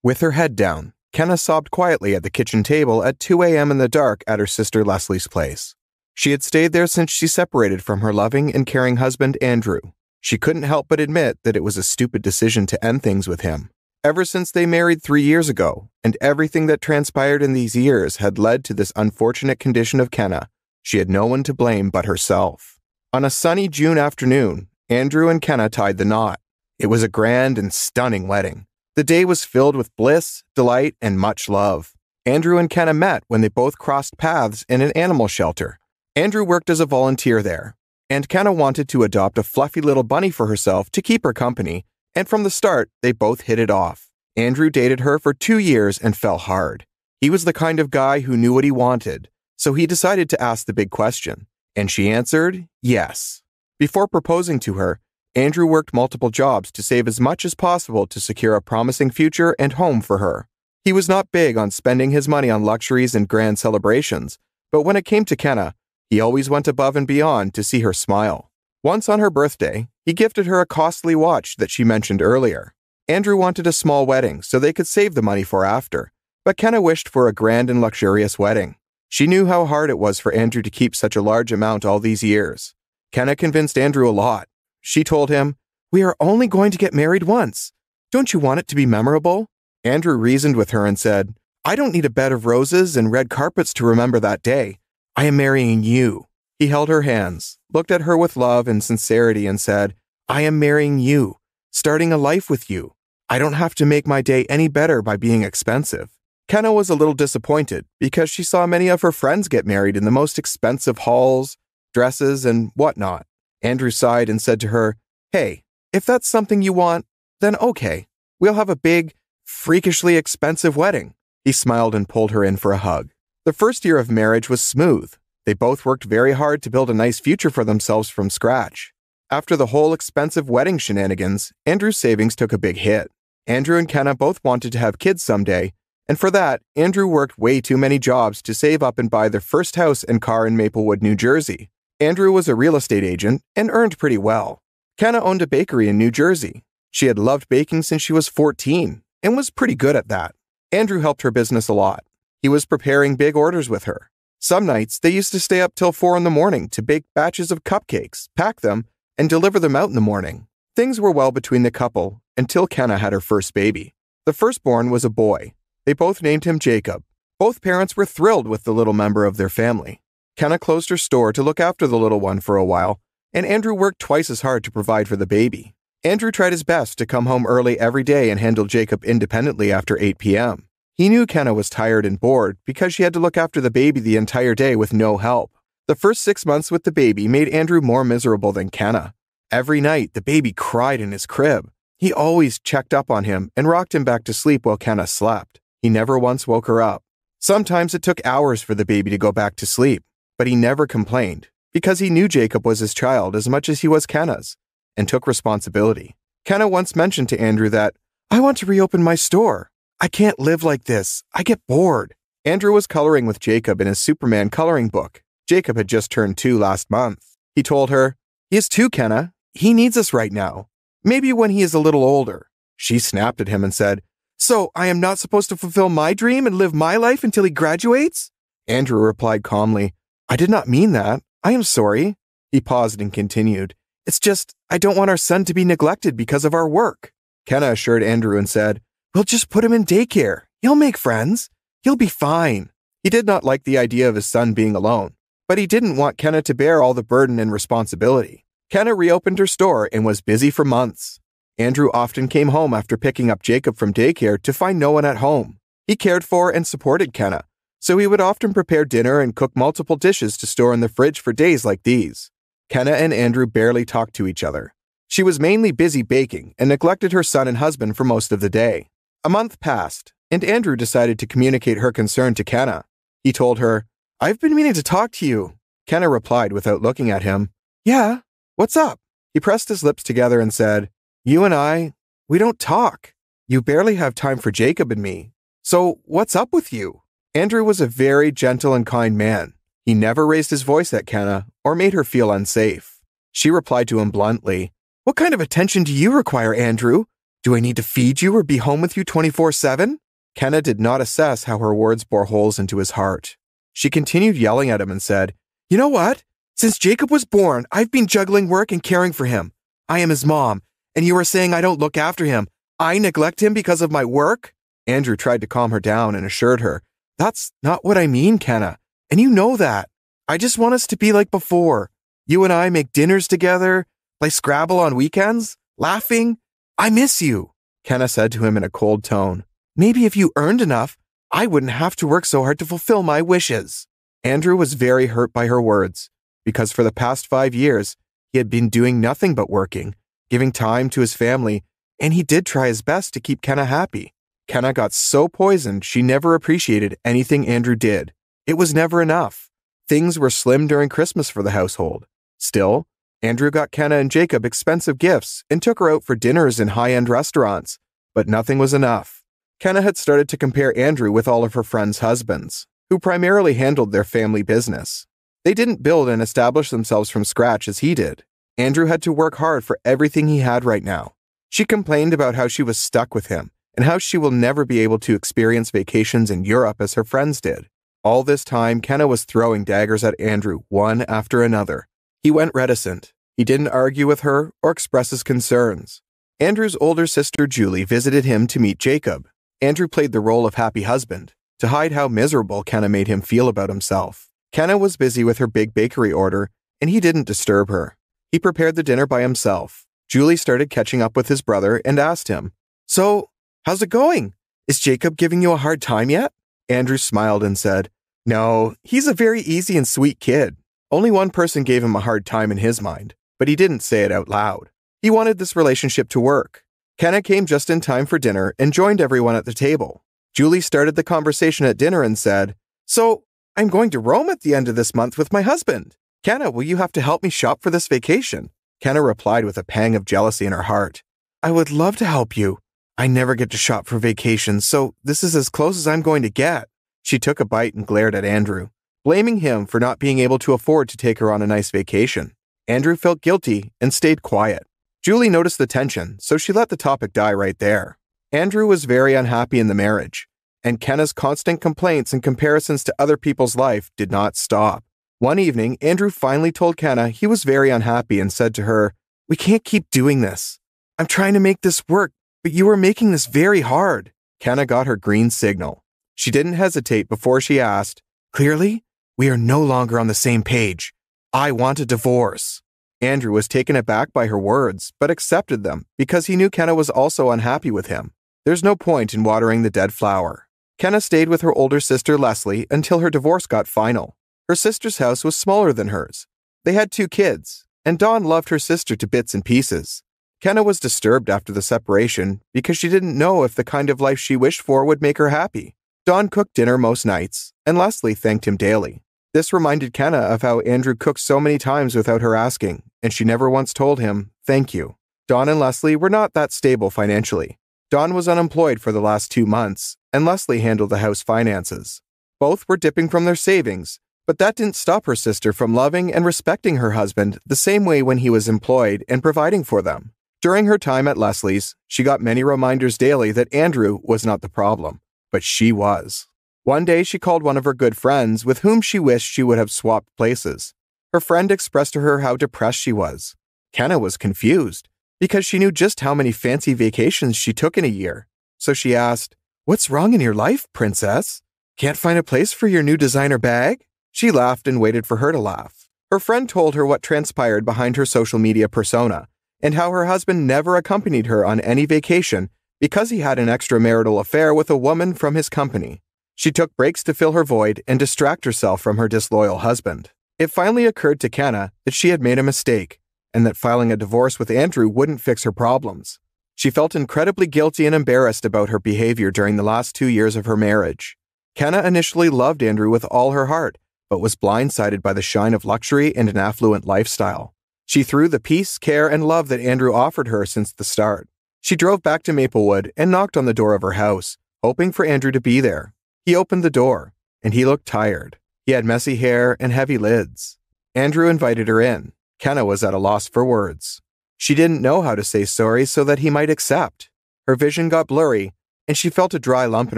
With her head down, Kenna sobbed quietly at the kitchen table at 2 a.m. in the dark at her sister Leslie's place. She had stayed there since she separated from her loving and caring husband, Andrew. She couldn't help but admit that it was a stupid decision to end things with him. Ever since they married 3 years ago, and everything that transpired in these years had led to this unfortunate condition of Kenna, she had no one to blame but herself. On a sunny June afternoon, Andrew and Kenna tied the knot. It was a grand and stunning wedding. The day was filled with bliss, delight, and much love. Andrew and Kenna met when they both crossed paths in an animal shelter. Andrew worked as a volunteer there, and Kenna wanted to adopt a fluffy little bunny for herself to keep her company, and from the start, they both hit it off. Andrew dated her for 2 years and fell hard. He was the kind of guy who knew what he wanted, so he decided to ask the big question, and she answered yes. Before proposing to her, Andrew worked multiple jobs to save as much as possible to secure a promising future and home for her. He was not big on spending his money on luxuries and grand celebrations, but when it came to Kenna, he always went above and beyond to see her smile. Once on her birthday, he gifted her a costly watch that she mentioned earlier. Andrew wanted a small wedding so they could save the money for after, but Kenna wished for a grand and luxurious wedding. She knew how hard it was for Andrew to keep such a large amount all these years. Kenna convinced Andrew a lot. She told him, "We are only going to get married once. Don't you want it to be memorable?" Andrew reasoned with her and said, "I don't need a bed of roses and red carpets to remember that day. I am marrying you." He held her hands, looked at her with love and sincerity and said, "I am marrying you, starting a life with you. I don't have to make my day any better by being expensive." Kenna was a little disappointed because she saw many of her friends get married in the most expensive halls, dresses, and whatnot. Andrew sighed and said to her, "Hey, if that's something you want, then okay. We'll have a big, freakishly expensive wedding." He smiled and pulled her in for a hug. The first year of marriage was smooth. They both worked very hard to build a nice future for themselves from scratch. After the whole expensive wedding shenanigans, Andrew's savings took a big hit. Andrew and Kenna both wanted to have kids someday, and for that, Andrew worked way too many jobs to save up and buy their first house and car in Maplewood, New Jersey. Andrew was a real estate agent and earned pretty well. Kenna owned a bakery in New Jersey. She had loved baking since she was 14 and was pretty good at that. Andrew helped her business a lot. He was preparing big orders with her. Some nights, they used to stay up till 4 in the morning to bake batches of cupcakes, pack them, and deliver them out in the morning. Things were well between the couple until Kenna had her first baby. The firstborn was a boy. They both named him Jacob. Both parents were thrilled with the little member of their family. Kenna closed her store to look after the little one for a while, and Andrew worked twice as hard to provide for the baby. Andrew tried his best to come home early every day and handle Jacob independently after 8 p.m. He knew Kenna was tired and bored because she had to look after the baby the entire day with no help. The first 6 months with the baby made Andrew more miserable than Kenna. Every night, the baby cried in his crib. He always checked up on him and rocked him back to sleep while Kenna slept. He never once woke her up. Sometimes it took hours for the baby to go back to sleep, but he never complained because he knew Jacob was his child as much as he was Kenna's and took responsibility. Kenna once mentioned to Andrew that, "I want to reopen my store. I can't live like this. I get bored." Andrew was coloring with Jacob in his Superman coloring book. Jacob had just turned 2 last month. He told her, "He is 2, Kenna. He needs us right now. Maybe when he is a little older." She snapped at him and said, "So I am not supposed to fulfill my dream and live my life until he graduates?" Andrew replied calmly, "I did not mean that. I am sorry." He paused and continued, "It's just, I don't want our son to be neglected because of our work." Kenna assured Andrew and said, "We'll just put him in daycare. He'll make friends. He'll be fine." He did not like the idea of his son being alone, but he didn't want Kenna to bear all the burden and responsibility. Kenna reopened her store and was busy for months. Andrew often came home after picking up Jacob from daycare to find no one at home. He cared for and supported Kenna, so he would often prepare dinner and cook multiple dishes to store in the fridge for days like these. Kenna and Andrew barely talked to each other. She was mainly busy baking and neglected her son and husband for most of the day. A month passed, and Andrew decided to communicate her concern to Kenna. He told her, "I've been meaning to talk to you." Kenna replied without looking at him, "Yeah, what's up?" He pressed his lips together and said, "You and we don't talk. You barely have time for Jacob and me. So what's up with you?" Andrew was a very gentle and kind man. He never raised his voice at Kenna or made her feel unsafe. She replied to him bluntly, "What kind of attention do you require, Andrew? Do I need to feed you or be home with you 24/7? Kenna did not assess how her words bore holes into his heart. She continued yelling at him and said, "You know what? Since Jacob was born, I've been juggling work and caring for him. I am his mom, and you are saying I don't look after him. I neglect him because of my work?" Andrew tried to calm her down and assured her, "That's not what I mean, Kenna, and you know that. I just want us to be like before. You and I make dinners together, play Scrabble on weekends, laughing. I miss you," Kenna said to him in a cold tone. "Maybe if you earned enough, I wouldn't have to work so hard to fulfill my wishes." Andrew was very hurt by her words, because for the past 5 years, he had been doing nothing but working, giving time to his family, and he did try his best to keep Kenna happy. Kenna got so poisoned she never appreciated anything Andrew did. It was never enough. Things were slim during Christmas for the household. Still, Andrew got Kenna and Jacob expensive gifts and took her out for dinners in high-end restaurants, but nothing was enough. Kenna had started to compare Andrew with all of her friends' husbands, who primarily handled their family business. They didn't build and establish themselves from scratch as he did. Andrew had to work hard for everything he had right now. She complained about how she was stuck with him and how she will never be able to experience vacations in Europe as her friends did. All this time, Kenna was throwing daggers at Andrew one after another. He went reticent. He didn't argue with her or express his concerns. Andrew's older sister Julie visited him to meet Jacob. Andrew played the role of happy husband to hide how miserable Kenna made him feel about himself. Kenna was busy with her big bakery order, and he didn't disturb her. He prepared the dinner by himself. Julie started catching up with his brother and asked him, "So, how's it going? Is Jacob giving you a hard time yet?" Andrew smiled and said, "No, he's a very easy and sweet kid. Only one person gave him a hard time in his mind, but he didn't say it out loud. He wanted this relationship to work." Kenna came just in time for dinner and joined everyone at the table. Julie started the conversation at dinner and said, "So, I'm going to Rome at the end of this month with my husband. Kenna, will you have to help me shop for this vacation?" Kenna replied with a pang of jealousy in her heart, "I would love to help you. I never get to shop for vacations, so this is as close as I'm going to get." She took a bite and glared at Andrew, blaming him for not being able to afford to take her on a nice vacation. Andrew felt guilty and stayed quiet. Julie noticed the tension, so she let the topic die right there. Andrew was very unhappy in the marriage, and Kenna's constant complaints and comparisons to other people's life did not stop. One evening, Andrew finally told Kenna he was very unhappy and said to her, "We can't keep doing this. I'm trying to make this work, but you are making this very hard." Kenna got her green signal. She didn't hesitate before she asked, "Clearly, we are no longer on the same page. I want a divorce." Andrew was taken aback by her words, but accepted them because he knew Kenna was also unhappy with him. There's no point in watering the dead flower. Kenna stayed with her older sister Leslie until her divorce got final. Her sister's house was smaller than hers. They had 2 kids, and Dawn loved her sister to bits and pieces. Kenna was disturbed after the separation because she didn't know if the kind of life she wished for would make her happy. Dawn cooked dinner most nights, and Leslie thanked him daily. This reminded Kenna of how Andrew cooked so many times without her asking, and she never once told him, "Thank you." Dawn and Leslie were not that stable financially. Dawn was unemployed for the last 2 months, and Leslie handled the house finances. Both were dipping from their savings, but that didn't stop her sister from loving and respecting her husband the same way when he was employed and providing for them. During her time at Leslie's, she got many reminders daily that Andrew was not the problem, but she was. One day she called one of her good friends with whom she wished she would have swapped places. Her friend expressed to her how depressed she was. Kenna was confused because she knew just how many fancy vacations she took in a year. So she asked, "What's wrong in your life, princess? Can't find a place for your new designer bag?" She laughed and waited for her to laugh. Her friend told her what transpired behind her social media persona and how her husband never accompanied her on any vacation because he had an extramarital affair with a woman from his company. She took breaks to fill her void and distract herself from her disloyal husband. It finally occurred to Kenna that she had made a mistake and that filing a divorce with Andrew wouldn't fix her problems. She felt incredibly guilty and embarrassed about her behavior during the last 2 years of her marriage. Kenna initially loved Andrew with all her heart, but was blindsided by the shine of luxury and an affluent lifestyle. She threw the peace, care, and love that Andrew offered her since the start. She drove back to Maplewood and knocked on the door of her house, hoping for Andrew to be there. He opened the door, and he looked tired. He had messy hair and heavy lids. Andrew invited her in. Kenna was at a loss for words. She didn't know how to say sorry so that he might accept. Her vision got blurry, and she felt a dry lump in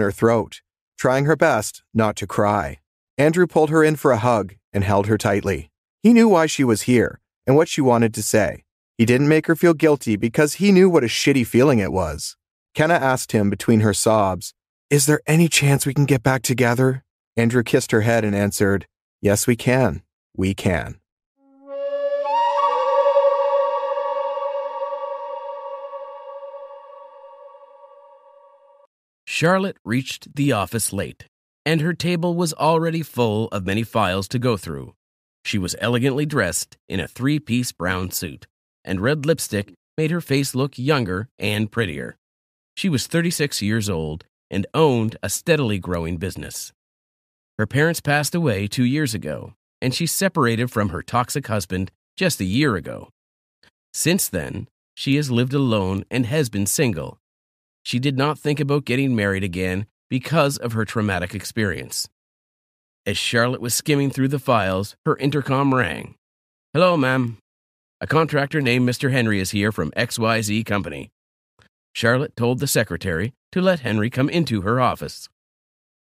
her throat, trying her best not to cry. Andrew pulled her in for a hug and held her tightly. He knew why she was here and what she wanted to say. He didn't make her feel guilty because he knew what a shitty feeling it was. Kenna asked him between her sobs, "Is there any chance we can get back together?" Andrew kissed her head and answered, "Yes, we can. We can." Charlotte reached the office late, and her table was already full of many files to go through. She was elegantly dressed in a three-piece brown suit, and red lipstick made her face look younger and prettier. She was 36 years old and owned a steadily growing business. Her parents passed away 2 years ago, and she separated from her toxic husband just a year ago. Since then, she has lived alone and has been single. She did not think about getting married again because of her traumatic experience. As Charlotte was skimming through the files, her intercom rang. "Hello, ma'am. A contractor named Mr. Henry is here from XYZ Company." Charlotte told the secretary to let Henry come into her office.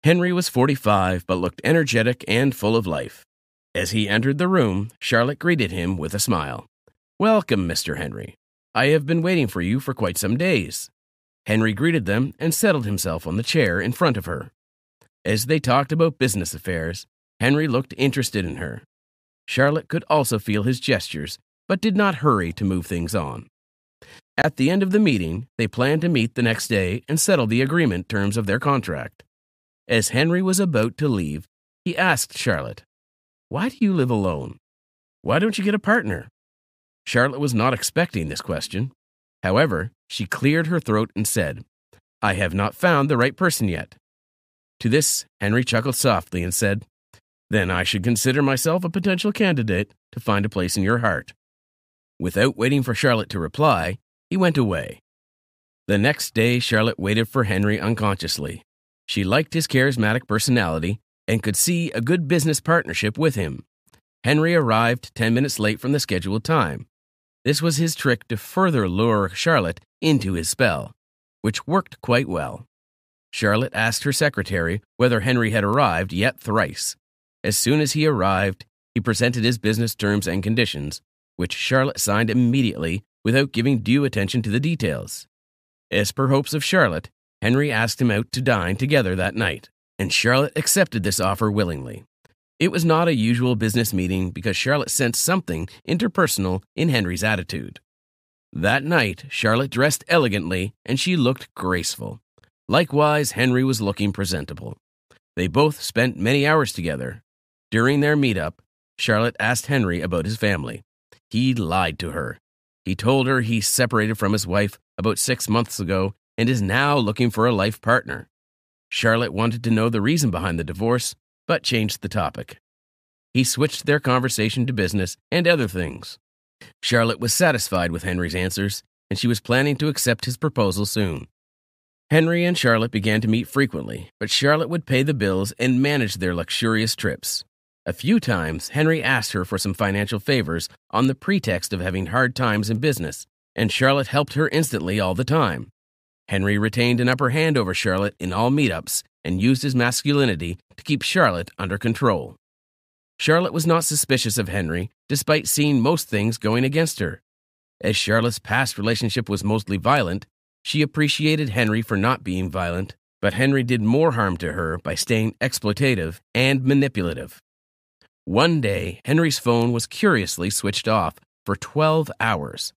Henry was 45 but looked energetic and full of life. As he entered the room, Charlotte greeted him with a smile. "Welcome, Mr. Henry. I have been waiting for you for quite some days." Henry greeted them and settled himself on the chair in front of her. As they talked about business affairs, Henry looked interested in her. Charlotte could also feel his gestures, but did not hurry to move things on. At the end of the meeting, they planned to meet the next day and settle the agreement terms of their contract. As Henry was about to leave, he asked Charlotte, "Why do you live alone? Why don't you get a partner?" Charlotte was not expecting this question. However, she cleared her throat and said, "I have not found the right person yet." To this, Henry chuckled softly and said, "Then I should consider myself a potential candidate to find a place in your heart." Without waiting for Charlotte to reply, he went away. The next day, Charlotte waited for Henry unconsciously. She liked his charismatic personality and could see a good business partnership with him. Henry arrived 10 minutes late from the scheduled time. This was his trick to further lure Charlotte into his spell, which worked quite well. Charlotte asked her secretary whether Henry had arrived yet thrice. As soon as he arrived, he presented his business terms and conditions, which Charlotte signed immediately without giving due attention to the details. As per hopes of Charlotte, Henry asked him out to dine together that night, and Charlotte accepted this offer willingly. It was not a usual business meeting because Charlotte sensed something interpersonal in Henry's attitude. That night, Charlotte dressed elegantly and she looked graceful. Likewise, Henry was looking presentable. They both spent many hours together. During their meetup, Charlotte asked Henry about his family. He lied to her. He told her he separated from his wife about 6 months ago and is now looking for a life partner. Charlotte wanted to know the reason behind the divorce, but changed the topic. He switched their conversation to business and other things. Charlotte was satisfied with Henry's answers, and she was planning to accept his proposal soon. Henry and Charlotte began to meet frequently, but Charlotte would pay the bills and manage their luxurious trips. A few times, Henry asked her for some financial favors on the pretext of having hard times in business, and Charlotte helped her instantly all the time. Henry retained an upper hand over Charlotte in all meetups and used his masculinity to keep Charlotte under control. Charlotte was not suspicious of Henry, despite seeing most things going against her. As Charlotte's past relationship was mostly violent, she appreciated Henry for not being violent, but Henry did more harm to her by staying exploitative and manipulative. One day, Henry's phone was curiously switched off for 12 hours.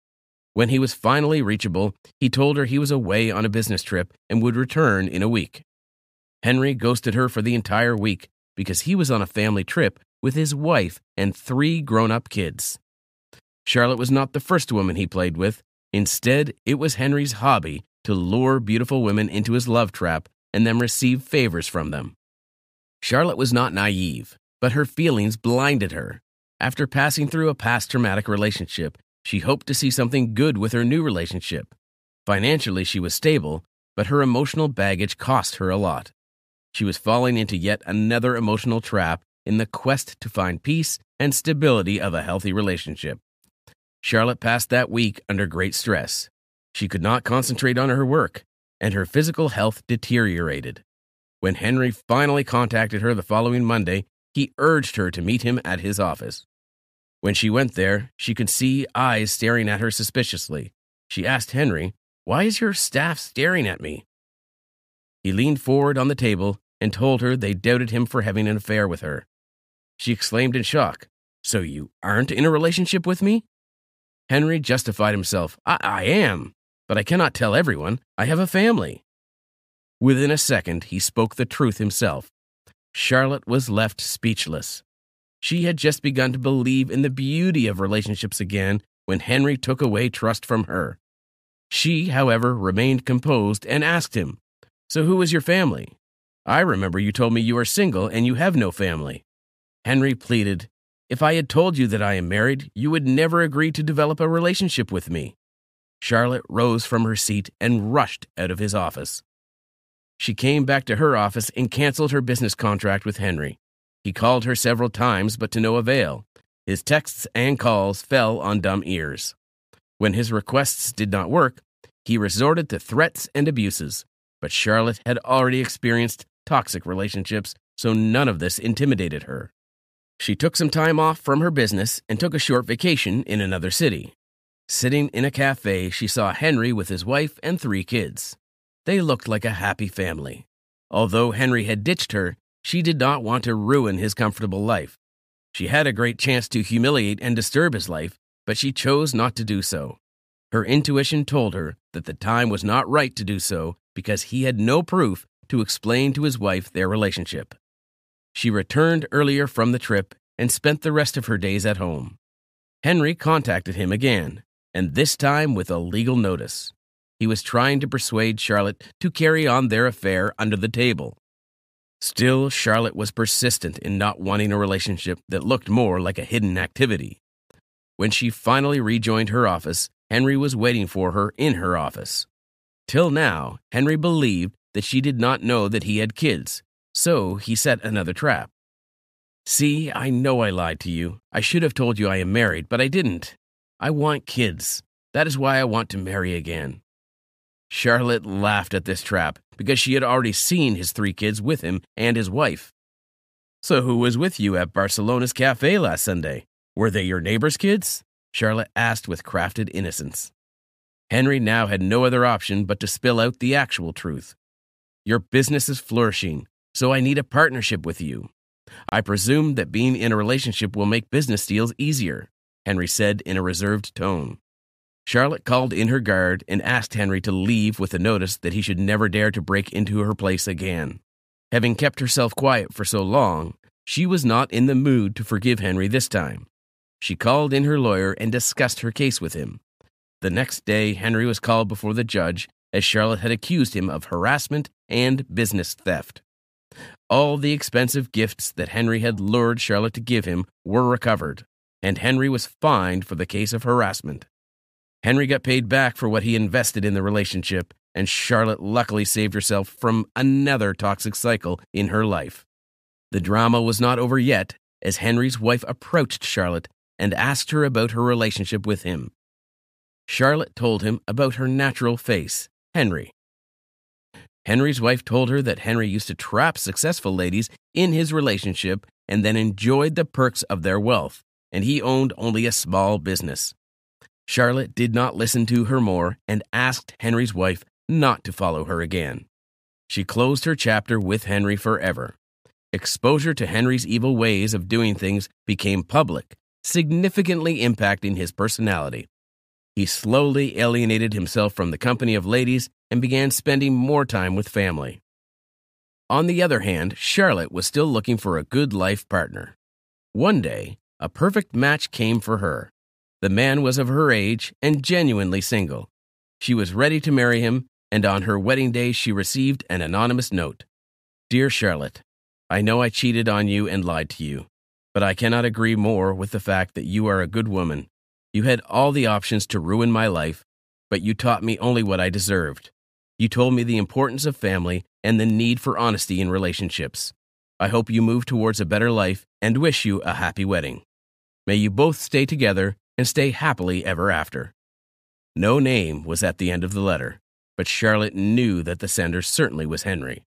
When he was finally reachable, he told her he was away on a business trip and would return in a week. Henry ghosted her for the entire week because he was on a family trip with his wife and 3 grown-up kids. Charlotte was not the first woman he played with. Instead, it was Henry's hobby to lure beautiful women into his love trap and then receive favors from them. Charlotte was not naive, but her feelings blinded her. After passing through a past traumatic relationship, she hoped to see something good with her new relationship. Financially, she was stable, but her emotional baggage cost her a lot. She was falling into yet another emotional trap in the quest to find peace and stability of a healthy relationship. Charlotte passed that week under great stress. She could not concentrate on her work, and her physical health deteriorated. When Henry finally contacted her the following Monday, he urged her to meet him at his office. When she went there, she could see eyes staring at her suspiciously. She asked Henry, "Why is your staff staring at me?" He leaned forward on the table and told her they doubted him for having an affair with her. She exclaimed in shock, "So you aren't in a relationship with me?" Henry justified himself. I am, but I cannot tell everyone. I have a family." Within a second, he spoke the truth himself. Charlotte was left speechless. She had just begun to believe in the beauty of relationships again when Henry took away trust from her. She, however, remained composed and asked him, "So who is your family? I remember you told me you are single and you have no family." Henry pleaded, "If I had told you that I am married, you would never agree to develop a relationship with me." Charlotte rose from her seat and rushed out of his office. She came back to her office and canceled her business contract with Henry. He called her several times, but to no avail. His texts and calls fell on dumb ears. When his requests did not work, he resorted to threats and abuses. But Charlotte had already experienced toxic relationships, so none of this intimidated her. She took some time off from her business and took a short vacation in another city. Sitting in a cafe, she saw Henry with his wife and 3 kids. They looked like a happy family. Although Henry had ditched her, she did not want to ruin his comfortable life. She had a great chance to humiliate and disturb his life, but she chose not to do so. Her intuition told her that the time was not right to do so because he had no proof to explain to his wife their relationship. She returned earlier from the trip and spent the rest of her days at home. Henry contacted him again, and this time with a legal notice. He was trying to persuade Charlotte to carry on their affair under the table. Still, Charlotte was persistent in not wanting a relationship that looked more like a hidden activity. When she finally rejoined her office, Henry was waiting for her in her office. Till now, Henry believed that she did not know that he had kids, so he set another trap. "See, I know I lied to you. I should have told you I am married, but I didn't. I want kids. That is why I want to marry again." Charlotte laughed at this trap because she had already seen his 3 kids with him and his wife. "So who was with you at Barcelona's cafe last Sunday? Were they your neighbor's kids?" Charlotte asked with crafted innocence. Henry now had no other option but to spill out the actual truth. "Your business is flourishing, so I need a partnership with you. I presume that being in a relationship will make business deals easier," Henry said in a reserved tone. Charlotte called in her guard and asked Henry to leave with a notice that he should never dare to break into her place again. Having kept herself quiet for so long, she was not in the mood to forgive Henry this time. She called in her lawyer and discussed her case with him. The next day, Henry was called before the judge as Charlotte had accused him of harassment and business theft. All the expensive gifts that Henry had lured Charlotte to give him were recovered, and Henry was fined for the case of harassment. Henry got paid back for what he invested in the relationship, and Charlotte luckily saved herself from another toxic cycle in her life. The drama was not over yet, as Henry's wife approached Charlotte and asked her about her relationship with him. Charlotte told him about her natural face, Henry. Henry's wife told her that Henry used to trap successful ladies in his relationship and then enjoyed the perks of their wealth, and he owned only a small business. Charlotte did not listen to her more and asked Henry's wife not to follow her again. She closed her chapter with Henry forever. Exposure to Henry's evil ways of doing things became public, significantly impacting his personality. He slowly alienated himself from the company of ladies and began spending more time with family. On the other hand, Charlotte was still looking for a good life partner. One day, a perfect match came for her. The man was of her age and genuinely single. She was ready to marry him, and on her wedding day she received an anonymous note. "Dear Charlotte, I know I cheated on you and lied to you, but I cannot agree more with the fact that you are a good woman. You had all the options to ruin my life, but you taught me only what I deserved. You told me the importance of family and the need for honesty in relationships. I hope you move towards a better life and wish you a happy wedding. May you both stay together and stay happily ever after." No name was at the end of the letter, but Charlotte knew that the sender certainly was Henry.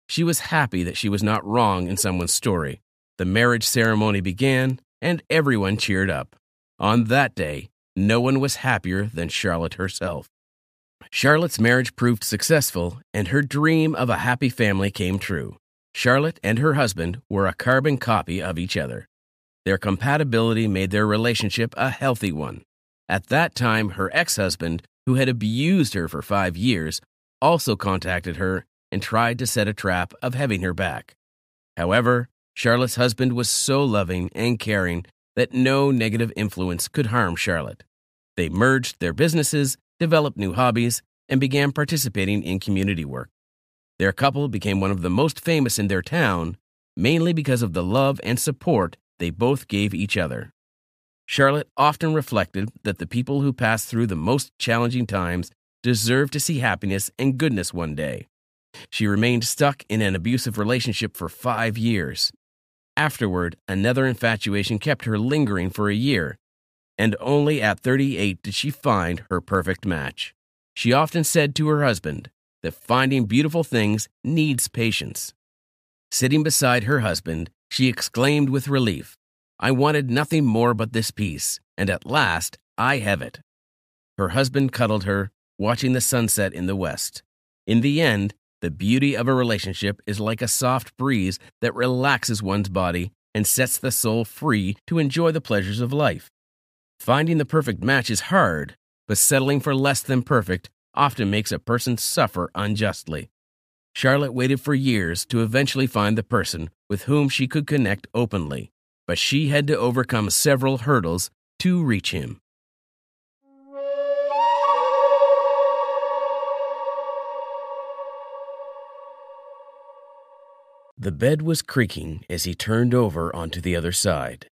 She was happy that she was not wrong in someone's story. The marriage ceremony began, and everyone cheered up. On that day, no one was happier than Charlotte herself. Charlotte's marriage proved successful, and her dream of a happy family came true. Charlotte and her husband were a carbon copy of each other. Their compatibility made their relationship a healthy one. At that time, her ex-husband, who had abused her for 5 years, also contacted her and tried to set a trap of having her back. However, Charlotte's husband was so loving and caring that no negative influence could harm Charlotte. They merged their businesses, developed new hobbies, and began participating in community work. Their couple became one of the most famous in their town, mainly because of the love and support they both gave each other. Charlotte often reflected that the people who passed through the most challenging times deserve to see happiness and goodness one day. She remained stuck in an abusive relationship for 5 years. Afterward, another infatuation kept her lingering for a year, and only at 38 did she find her perfect match. She often said to her husband that finding beautiful things needs patience. Sitting beside her husband, she exclaimed with relief, "I wanted nothing more but this peace, and at last I have it." Her husband cuddled her, watching the sunset in the west. In the end, the beauty of a relationship is like a soft breeze that relaxes one's body and sets the soul free to enjoy the pleasures of life. Finding the perfect match is hard, but settling for less than perfect often makes a person suffer unjustly. Charlotte waited for years to eventually find the person with whom she could connect openly, but she had to overcome several hurdles to reach him. The bed was creaking as he turned over onto the other side.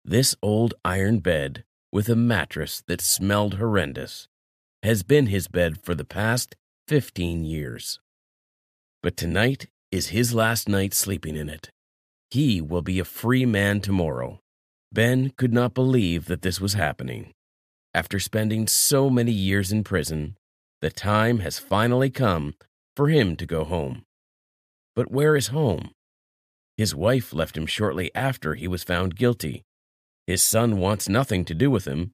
This old iron bed, with a mattress that smelled horrendous, has been his bed for the past 15 years. But tonight is his last night sleeping in it. He will be a free man tomorrow. Ben could not believe that this was happening. After spending so many years in prison, the time has finally come for him to go home. But where is home? His wife left him shortly after he was found guilty. His son wants nothing to do with him.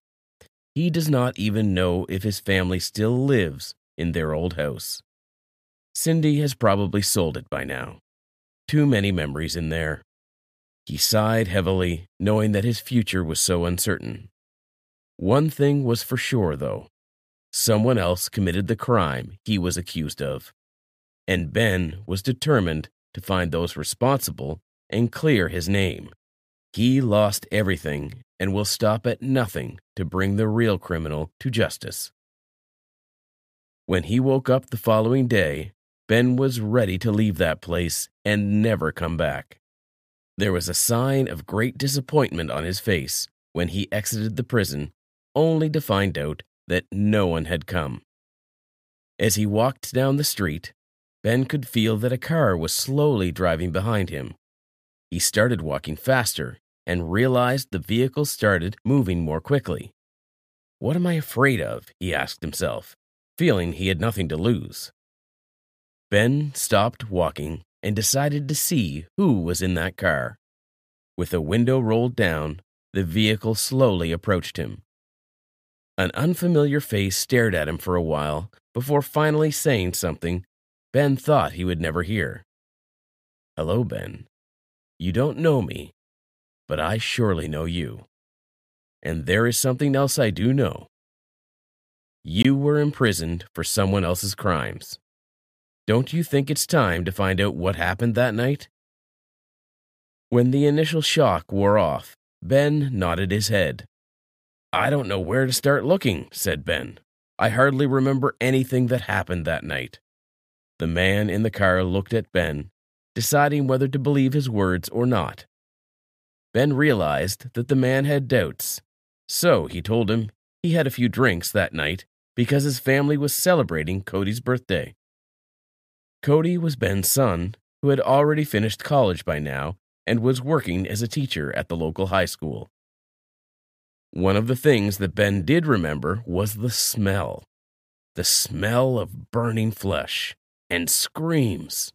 He does not even know if his family still lives in their old house. Cindy has probably sold it by now. Too many memories in there. He sighed heavily, knowing that his future was so uncertain. One thing was for sure, though. Someone else committed the crime he was accused of. And Ben was determined to find those responsible and clear his name. He lost everything and will stop at nothing to bring the real criminal to justice. When he woke up the following day, Ben was ready to leave that place and never come back. There was a sign of great disappointment on his face when he exited the prison, only to find out that no one had come. As he walked down the street, Ben could feel that a car was slowly driving behind him. He started walking faster and realized the vehicle started moving more quickly. "What am I afraid of?" he asked himself, feeling he had nothing to lose. Ben stopped walking and decided to see who was in that car. With the window rolled down, the vehicle slowly approached him. An unfamiliar face stared at him for a while before finally saying something Ben thought he would never hear. "Hello, Ben. You don't know me, but I surely know you. And there is something else I do know. You were imprisoned for someone else's crimes. Don't you think it's time to find out what happened that night?" When the initial shock wore off, Ben nodded his head. "I don't know where to start looking," said Ben. "I hardly remember anything that happened that night." The man in the car looked at Ben, deciding whether to believe his words or not. Ben realized that the man had doubts, so he told him he had a few drinks that night because his family was celebrating Cody's birthday. Cody was Ben's son, who had already finished college by now and was working as a teacher at the local high school. One of the things that Ben did remember was the smell. The smell of burning flesh and screams.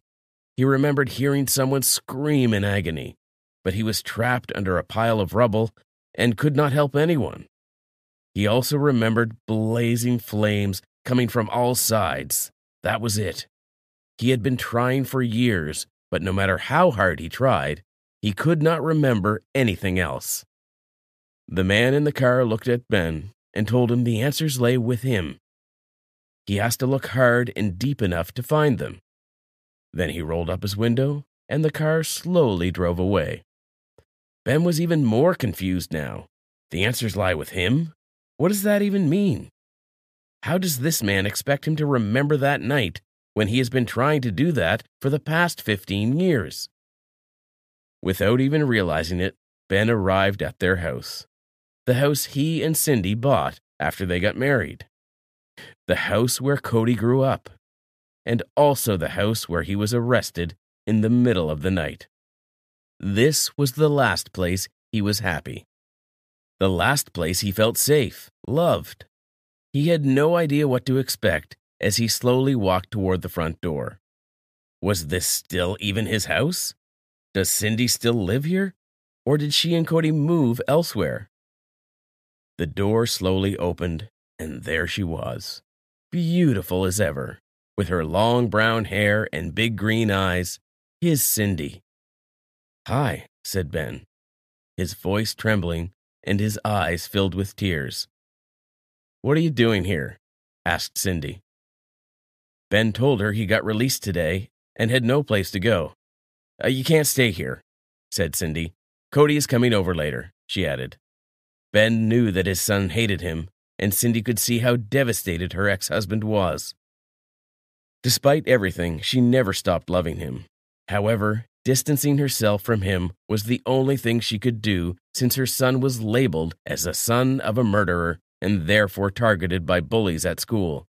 He remembered hearing someone scream in agony, but he was trapped under a pile of rubble and could not help anyone. He also remembered blazing flames coming from all sides. That was it. He had been trying for years, but no matter how hard he tried, he could not remember anything else. The man in the car looked at Ben and told him the answers lay with him. He has to look hard and deep enough to find them. Then he rolled up his window, and the car slowly drove away. Ben was even more confused now. The answers lie with him? What does that even mean? How does this man expect him to remember that night when he has been trying to do that for the past 15 years? Without even realizing it, Ben arrived at their house. The house he and Cindy bought after they got married. The house where Cody grew up. And also the house where he was arrested in the middle of the night. This was the last place he was happy. The last place he felt safe, loved. He had no idea what to expect as he slowly walked toward the front door. Was this still even his house? Does Cindy still live here? Or did she and Cody move elsewhere? The door slowly opened, and there she was, beautiful as ever, with her long brown hair and big green eyes, his Cindy. "Hi," said Ben, his voice trembling and his eyes filled with tears. "What are you doing here?" asked Cindy. Ben told her he got released today and had no place to go. You can't stay here," said Cindy. "Cody is coming over later," she added. Ben knew that his son hated him, and Cindy could see how devastated her ex-husband was. Despite everything, she never stopped loving him. However, distancing herself from him was the only thing she could do since her son was labeled as the son of a murderer and therefore targeted by bullies at school.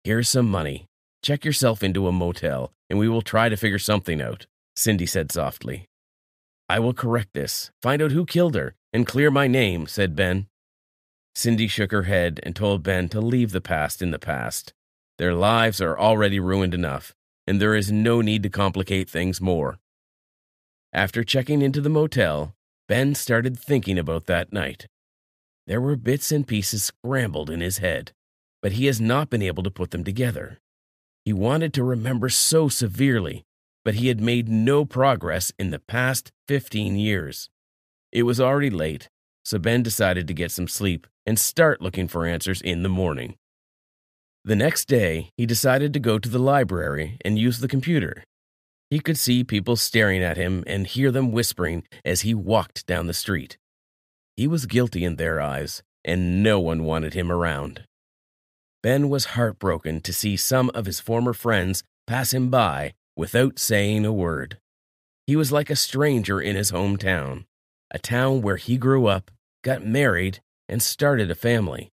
"Here's some money. Check yourself into a motel, and we will try to figure something out," Cindy said softly. "I will correct this, find out who killed her, and clear my name," said Ben. Cindy shook her head and told Ben to leave the past in the past. Their lives are already ruined enough, and there is no need to complicate things more. After checking into the motel, Ben started thinking about that night. There were bits and pieces scrambled in his head, but he has not been able to put them together. He wanted to remember so severely, but he had made no progress in the past 15 years. It was already late, so Ben decided to get some sleep and start looking for answers in the morning. The next day, he decided to go to the library and use the computer. He could see people staring at him and hear them whispering as he walked down the street. He was guilty in their eyes, and no one wanted him around. Ben was heartbroken to see some of his former friends pass him by without saying a word. He was like a stranger in his hometown, a town where he grew up, got married, and started a family.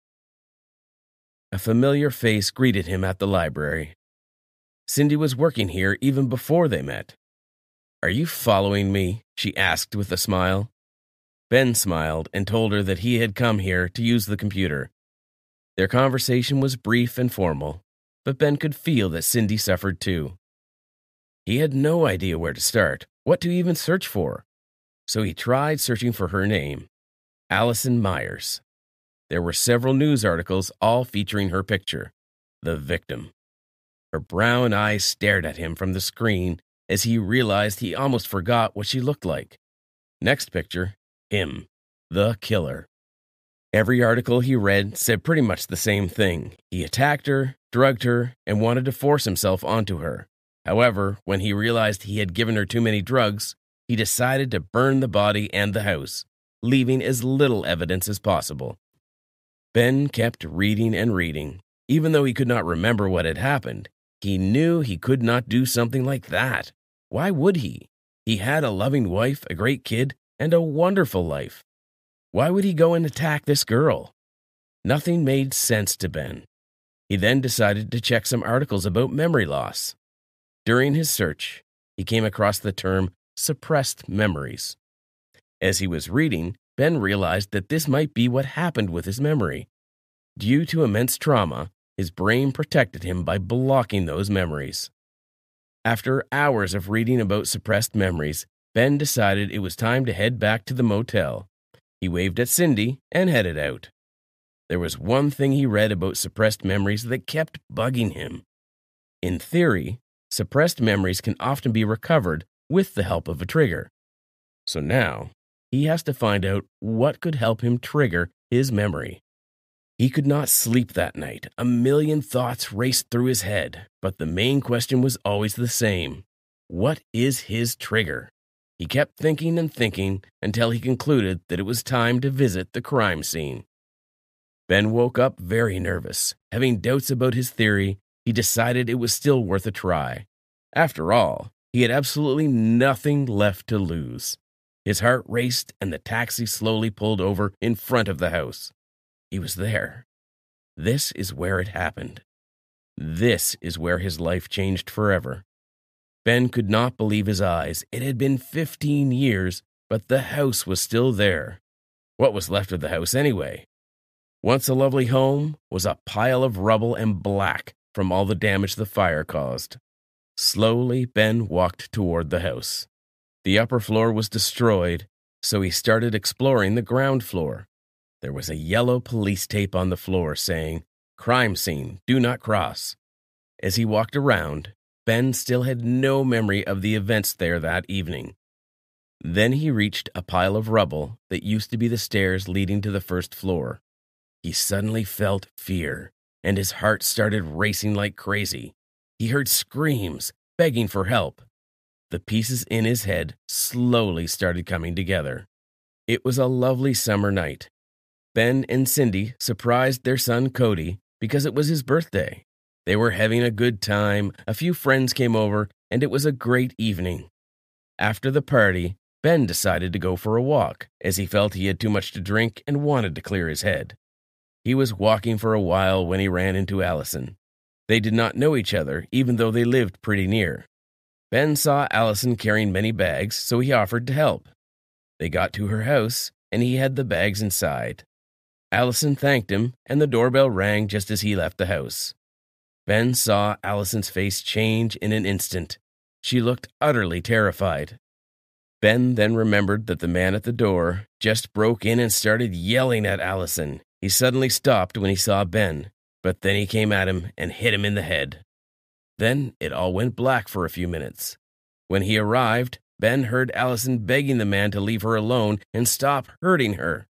A familiar face greeted him at the library. Cindy was working here even before they met. "Are you following me?" she asked with a smile. Ben smiled and told her that he had come here to use the computer. Their conversation was brief and formal, but Ben could feel that Cindy suffered too. He had no idea where to start, what to even search for. So he tried searching for her name, Allison Myers. There were several news articles, all featuring her picture, the victim. Her brown eyes stared at him from the screen as he realized he almost forgot what she looked like. Next picture, him, the killer. Every article he read said pretty much the same thing. He attacked her, drugged her, and wanted to force himself onto her. However, when he realized he had given her too many drugs, he decided to burn the body and the house, leaving as little evidence as possible. Ben kept reading and reading. Even though he could not remember what had happened, he knew he could not do something like that. Why would he? He had a loving wife, a great kid, and a wonderful life. Why would he go and attack this girl? Nothing made sense to Ben. He then decided to check some articles about memory loss. During his search, he came across the term suppressed memories. As he was reading, Ben realized that this might be what happened with his memory. Due to immense trauma, his brain protected him by blocking those memories. After hours of reading about suppressed memories, Ben decided it was time to head back to the motel. He waved at Cindy and headed out. There was one thing he read about suppressed memories that kept bugging him. In theory, suppressed memories can often be recovered with the help of a trigger. So now, he has to find out what could help him trigger his memory. He could not sleep that night. A million thoughts raced through his head, but the main question was always the same. What is his trigger? He kept thinking and thinking until he concluded that it was time to visit the crime scene. Ben woke up very nervous. Having doubts about his theory, he decided it was still worth a try. After all, he had absolutely nothing left to lose. His heart raced and the taxi slowly pulled over in front of the house. He was there. This is where it happened. This is where his life changed forever. Ben could not believe his eyes. It had been 15 years, but the house was still there. What was left of the house anyway? Once a lovely home was a pile of rubble and black from all the damage the fire caused. Slowly, Ben walked toward the house. The upper floor was destroyed, so he started exploring the ground floor. There was a yellow police tape on the floor saying, "Crime scene, do not cross." As he walked around, Ben still had no memory of the events there that evening. Then he reached a pile of rubble that used to be the stairs leading to the first floor. He suddenly felt fear, and his heart started racing like crazy. He heard screams, begging for help. The pieces in his head slowly started coming together. It was a lovely summer night. Ben and Cindy surprised their son Cody because it was his birthday. They were having a good time, a few friends came over, and it was a great evening. After the party, Ben decided to go for a walk, as he felt he had too much to drink and wanted to clear his head. He was walking for a while when he ran into Allison. They did not know each other, even though they lived pretty near. Ben saw Allison carrying many bags, so he offered to help. They got to her house, and he had the bags inside. Allison thanked him, and the doorbell rang just as he left the house. Ben saw Allison's face change in an instant. She looked utterly terrified. Ben then remembered that the man at the door just broke in and started yelling at Allison. He suddenly stopped when he saw Ben, but then he came at him and hit him in the head. Then it all went black for a few minutes. When he arrived, Ben heard Allison begging the man to leave her alone and stop hurting her.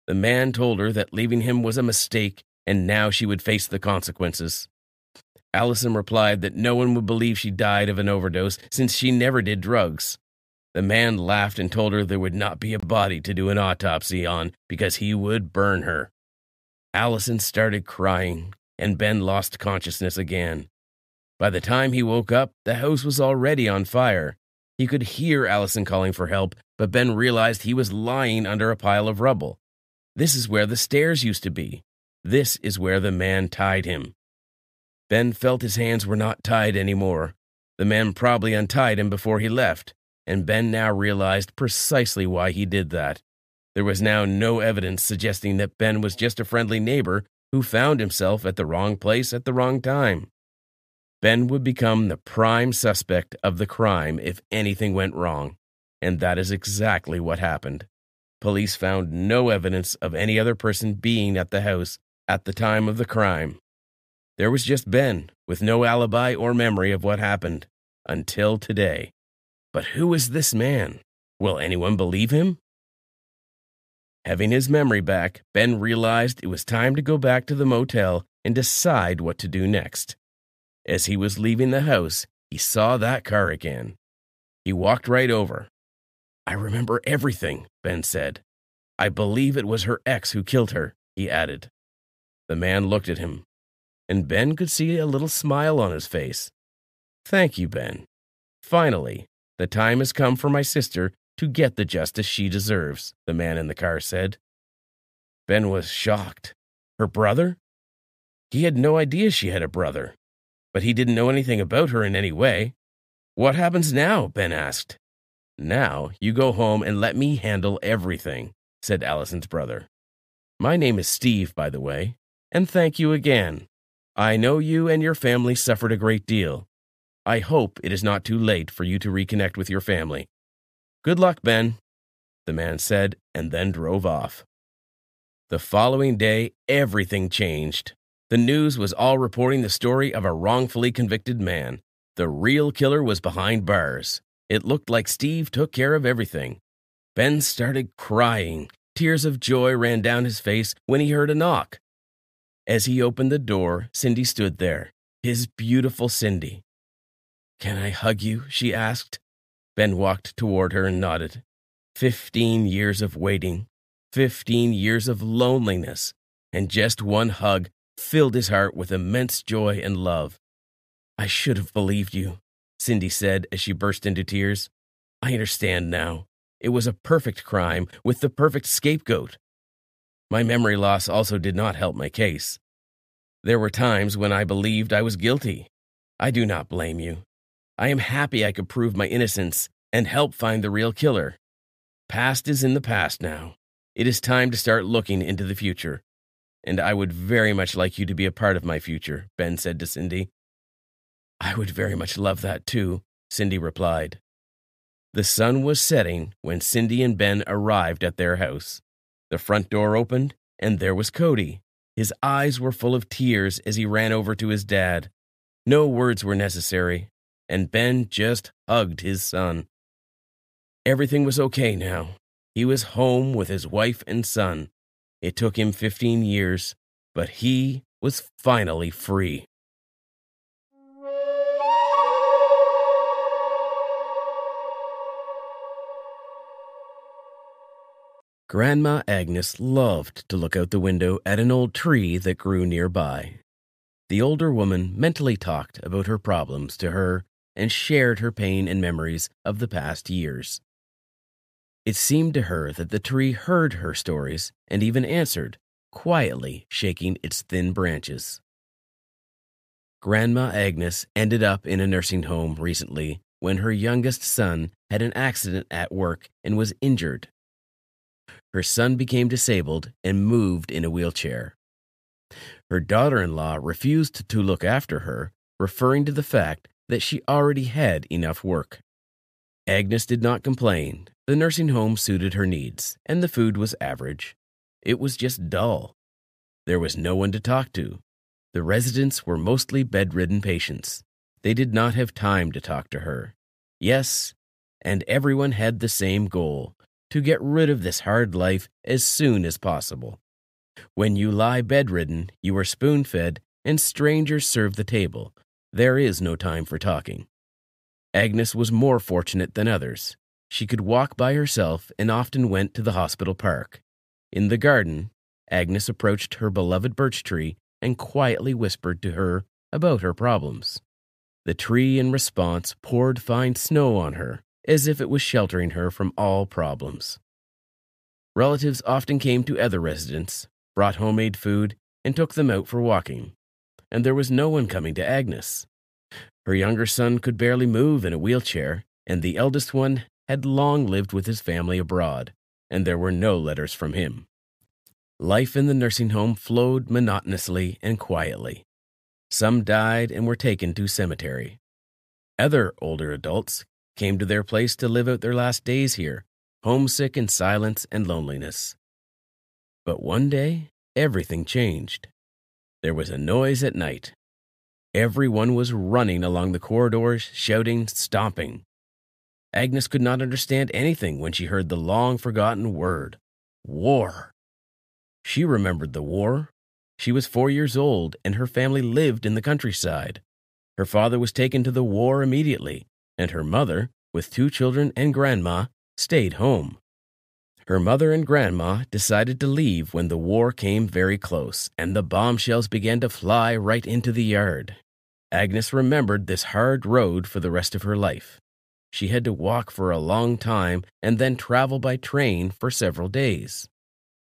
The man told her that leaving him was a mistake, and now she would face the consequences. Allison replied that no one would believe she died of an overdose since she never did drugs. The man laughed and told her there would not be a body to do an autopsy on because he would burn her. Allison started crying, and Ben lost consciousness again. By the time he woke up, the house was already on fire. He could hear Allison calling for help, but Ben realized he was lying under a pile of rubble. This is where the stairs used to be. This is where the man tied him. Ben felt his hands were not tied anymore. The man probably untied him before he left, and Ben now realized precisely why he did that. There was now no evidence suggesting that Ben was just a friendly neighbor who found himself at the wrong place at the wrong time. Ben would become the prime suspect of the crime if anything went wrong, and that is exactly what happened. Police found no evidence of any other person being at the house at the time of the crime. There was just Ben, with no alibi or memory of what happened, until today. But who is this man? Will anyone believe him? Having his memory back, Ben realized it was time to go back to the motel and decide what to do next. As he was leaving the house, he saw that car again. He walked right over. "I remember everything," Ben said. "I believe it was her ex who killed her," he added. The man looked at him, and Ben could see a little smile on his face. "Thank you, Ben. Finally, the time has come for my sister to get the justice she deserves," the man in the car said. Ben was shocked. Her brother? He had no idea she had a brother, but he didn't know anything about her in any way. "What happens now?" Ben asked. Now you go home and let me handle everything, said Allison's brother. My name is Steve, by the way, and thank you again. I know you and your family suffered a great deal. I hope it is not too late for you to reconnect with your family. Good luck, Ben, the man said, and then drove off. The following day, everything changed. The news was all reporting the story of a wrongfully convicted man. The real killer was behind bars. It looked like Steve took care of everything. Ben started crying. Tears of joy ran down his face when he heard a knock. As he opened the door, Cindy stood there, his beautiful Cindy. "Can I hug you?" she asked. Ben walked toward her and nodded. 15 years of waiting, 15 years of loneliness, and just one hug filled his heart with immense joy and love. "I should have believed you," Cindy said as she burst into tears. "I understand now. It was a perfect crime with the perfect scapegoat." My memory loss also did not help my case. There were times when I believed I was guilty. I do not blame you. I am happy I could prove my innocence and help find the real killer. Past is in the past now. It is time to start looking into the future. And I would very much like you to be a part of my future, Ben said to Cindy. "I would very much love that too," Cindy replied. The sun was setting when Cindy and Ben arrived at their house. The front door opened, and there was Cody. His eyes were full of tears as he ran over to his dad. No words were necessary, and Ben just hugged his son. Everything was okay now. He was home with his wife and son. It took him 15 years, but he was finally free. Grandma Agnes loved to look out the window at an old tree that grew nearby. The older woman mentally talked about her problems to her and shared her pain and memories of the past years. It seemed to her that the tree heard her stories and even answered, quietly shaking its thin branches. Grandma Agnes ended up in a nursing home recently when her youngest son had an accident at work and was injured. Her son became disabled and moved in a wheelchair. Her daughter-in-law refused to look after her, referring to the fact that she already had enough work. Agnes did not complain. The nursing home suited her needs, and the food was average. It was just dull. There was no one to talk to. The residents were mostly bedridden patients. They did not have time to talk to her. Yes, and everyone had the same goal, to get rid of this hard life as soon as possible. When you lie bedridden, you are spoon-fed, and strangers serve the table. There is no time for talking. Agnes was more fortunate than others. She could walk by herself and often went to the hospital park. In the garden, Agnes approached her beloved birch tree and quietly whispered to her about her problems. The tree, in response, poured fine snow on her, as if it was sheltering her from all problems. Relatives often came to other residents, brought homemade food, and took them out for walking. And there was no one coming to Agnes. Her younger son could barely move in a wheelchair, and the eldest one had long lived with his family abroad, and there were no letters from him. Life in the nursing home flowed monotonously and quietly. Some died and were taken to cemetery. Other older adults came to their place to live out their last days here, homesick in silence and loneliness. But one day, everything changed. There was a noise at night. Everyone was running along the corridors, shouting, stomping. Agnes could not understand anything when she heard the long-forgotten word, war. She remembered the war. She was 4 years old, and her family lived in the countryside. Her father was taken to the war immediately, and her mother, with 2 children and grandma, stayed home. Her mother and grandma decided to leave when the war came very close, and the bombshells began to fly right into the yard. Agnes remembered this hard road for the rest of her life. She had to walk for a long time and then travel by train for several days.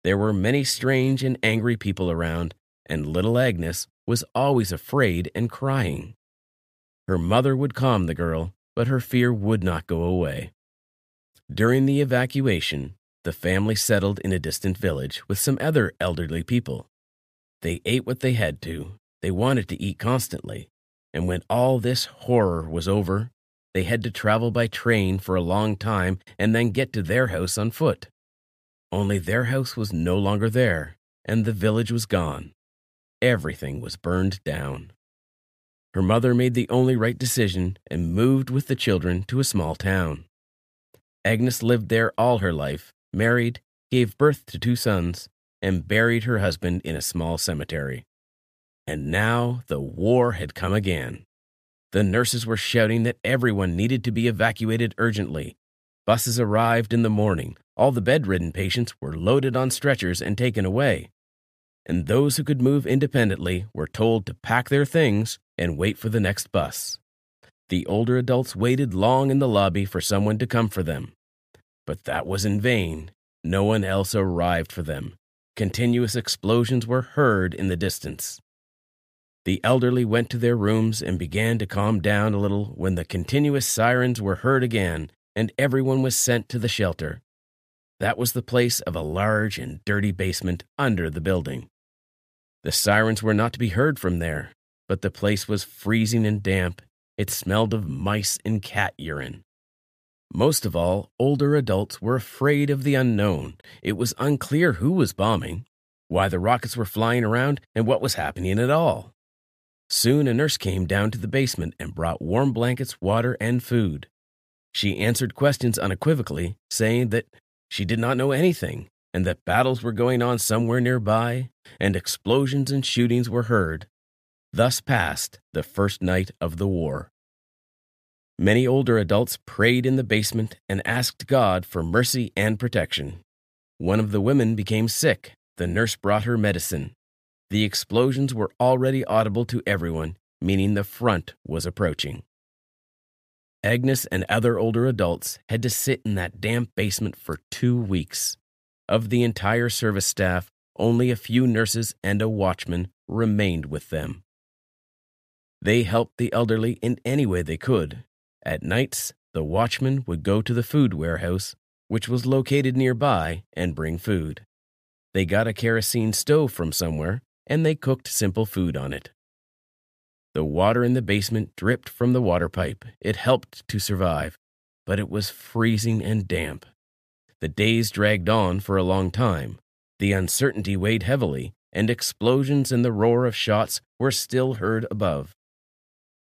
There were many strange and angry people around, and little Agnes was always afraid and crying. Her mother would calm the girl, but her fear would not go away. During the evacuation, the family settled in a distant village with some other elderly people. They ate what they had to. They wanted to eat constantly. And when all this horror was over, they had to travel by train for a long time and then get to their house on foot. Only their house was no longer there, and the village was gone. Everything was burned down. Her mother made the only right decision and moved with the children to a small town. Agnes lived there all her life, married, gave birth to 2 sons, and buried her husband in a small cemetery. And now the war had come again. The nurses were shouting that everyone needed to be evacuated urgently. Buses arrived in the morning. All the bedridden patients were loaded on stretchers and taken away. And those who could move independently were told to pack their things and wait for the next bus. The older adults waited long in the lobby for someone to come for them. But that was in vain. No one else arrived for them. Continuous explosions were heard in the distance. The elderly went to their rooms and began to calm down a little when the continuous sirens were heard again, and everyone was sent to the shelter. That was the place of a large and dirty basement under the building. The sirens were not to be heard from there, but the place was freezing and damp. It smelled of mice and cat urine. Most of all, older adults were afraid of the unknown. It was unclear who was bombing, why the rockets were flying around, and what was happening at all. Soon a nurse came down to the basement and brought warm blankets, water, and food. She answered questions unequivocally, saying that she did not know anything, and that battles were going on somewhere nearby, and explosions and shootings were heard. Thus passed the first night of the war. Many older adults prayed in the basement and asked God for mercy and protection. One of the women became sick. The nurse brought her medicine. The explosions were already audible to everyone, meaning the front was approaching. Agnes and other older adults had to sit in that damp basement for 2 weeks. Of the entire service staff, only a few nurses and a watchman remained with them. They helped the elderly in any way they could. At nights, the watchman would go to the food warehouse, which was located nearby, and bring food. They got a kerosene stove from somewhere, and they cooked simple food on it. The water in the basement dripped from the water pipe. It helped to survive, but it was freezing and damp. The days dragged on for a long time. The uncertainty weighed heavily, and explosions and the roar of shots were still heard above.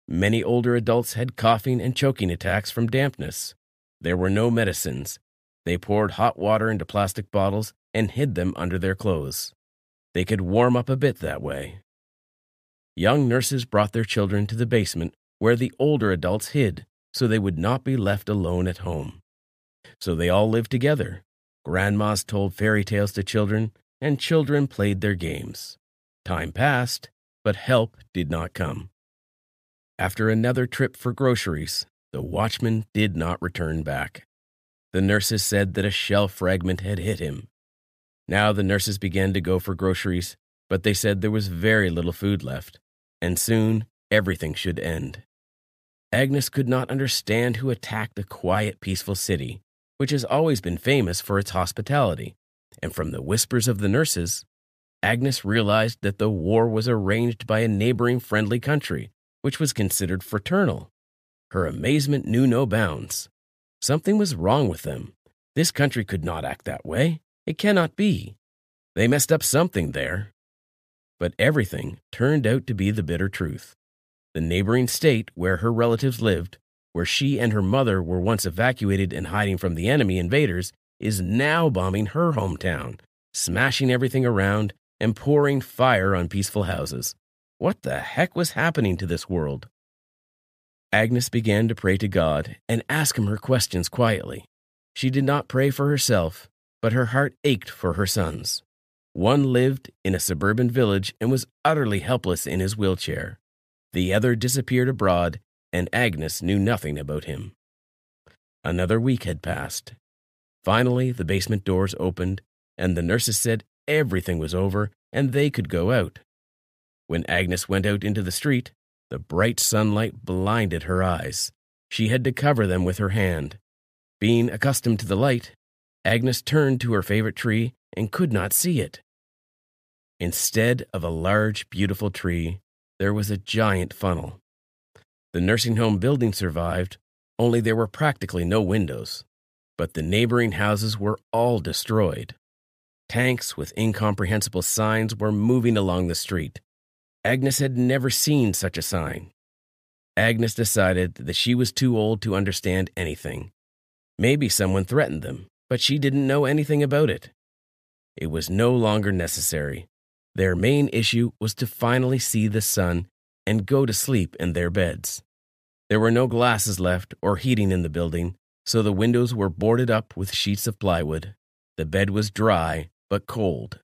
Many older adults had coughing and choking attacks from dampness. There were no medicines. They poured hot water into plastic bottles and hid them under their clothes. They could warm up a bit that way. Young nurses brought their children to the basement where the older adults hid, so they would not be left alone at home. So they all lived together. Grandmas told fairy tales to children, and children played their games. Time passed, but help did not come. After another trip for groceries, the watchman did not return back. The nurses said that a shell fragment had hit him. Now the nurses began to go for groceries, but they said there was very little food left, and soon everything should end. Agnes could not understand who attacked a quiet, peaceful city, which has always been famous for its hospitality, and from the whispers of the nurses, Agnes realized that the war was arranged by a neighboring friendly country, which was considered fraternal. Her amazement knew no bounds. Something was wrong with them. This country could not act that way. It cannot be. They messed up something there. But everything turned out to be the bitter truth. The neighboring state where her relatives lived, where she and her mother were once evacuated and hiding from the enemy invaders, is now bombing her hometown, smashing everything around and pouring fire on peaceful houses. What the heck was happening to this world? Agnes began to pray to God and ask him her questions quietly. She did not pray for herself, but her heart ached for her sons. One lived in a suburban village and was utterly helpless in his wheelchair. The other disappeared abroad, and Agnes knew nothing about him. Another week had passed. Finally, the basement doors opened, and the nurses said everything was over and they could go out. When Agnes went out into the street, the bright sunlight blinded her eyes. She had to cover them with her hand. Being accustomed to the light, Agnes turned to her favorite tree and could not see it. Instead of a large, beautiful tree, there was a giant funnel. The nursing home building survived, only there were practically no windows. But the neighboring houses were all destroyed. Tanks with incomprehensible signs were moving along the street. Agnes had never seen such a sign. Agnes decided that she was too old to understand anything. Maybe someone threatened them, but she didn't know anything about it. It was no longer necessary. Their main issue was to finally see the sun and go to sleep in their beds. There were no glasses left or heating in the building, so the windows were boarded up with sheets of plywood. The bed was dry but cold.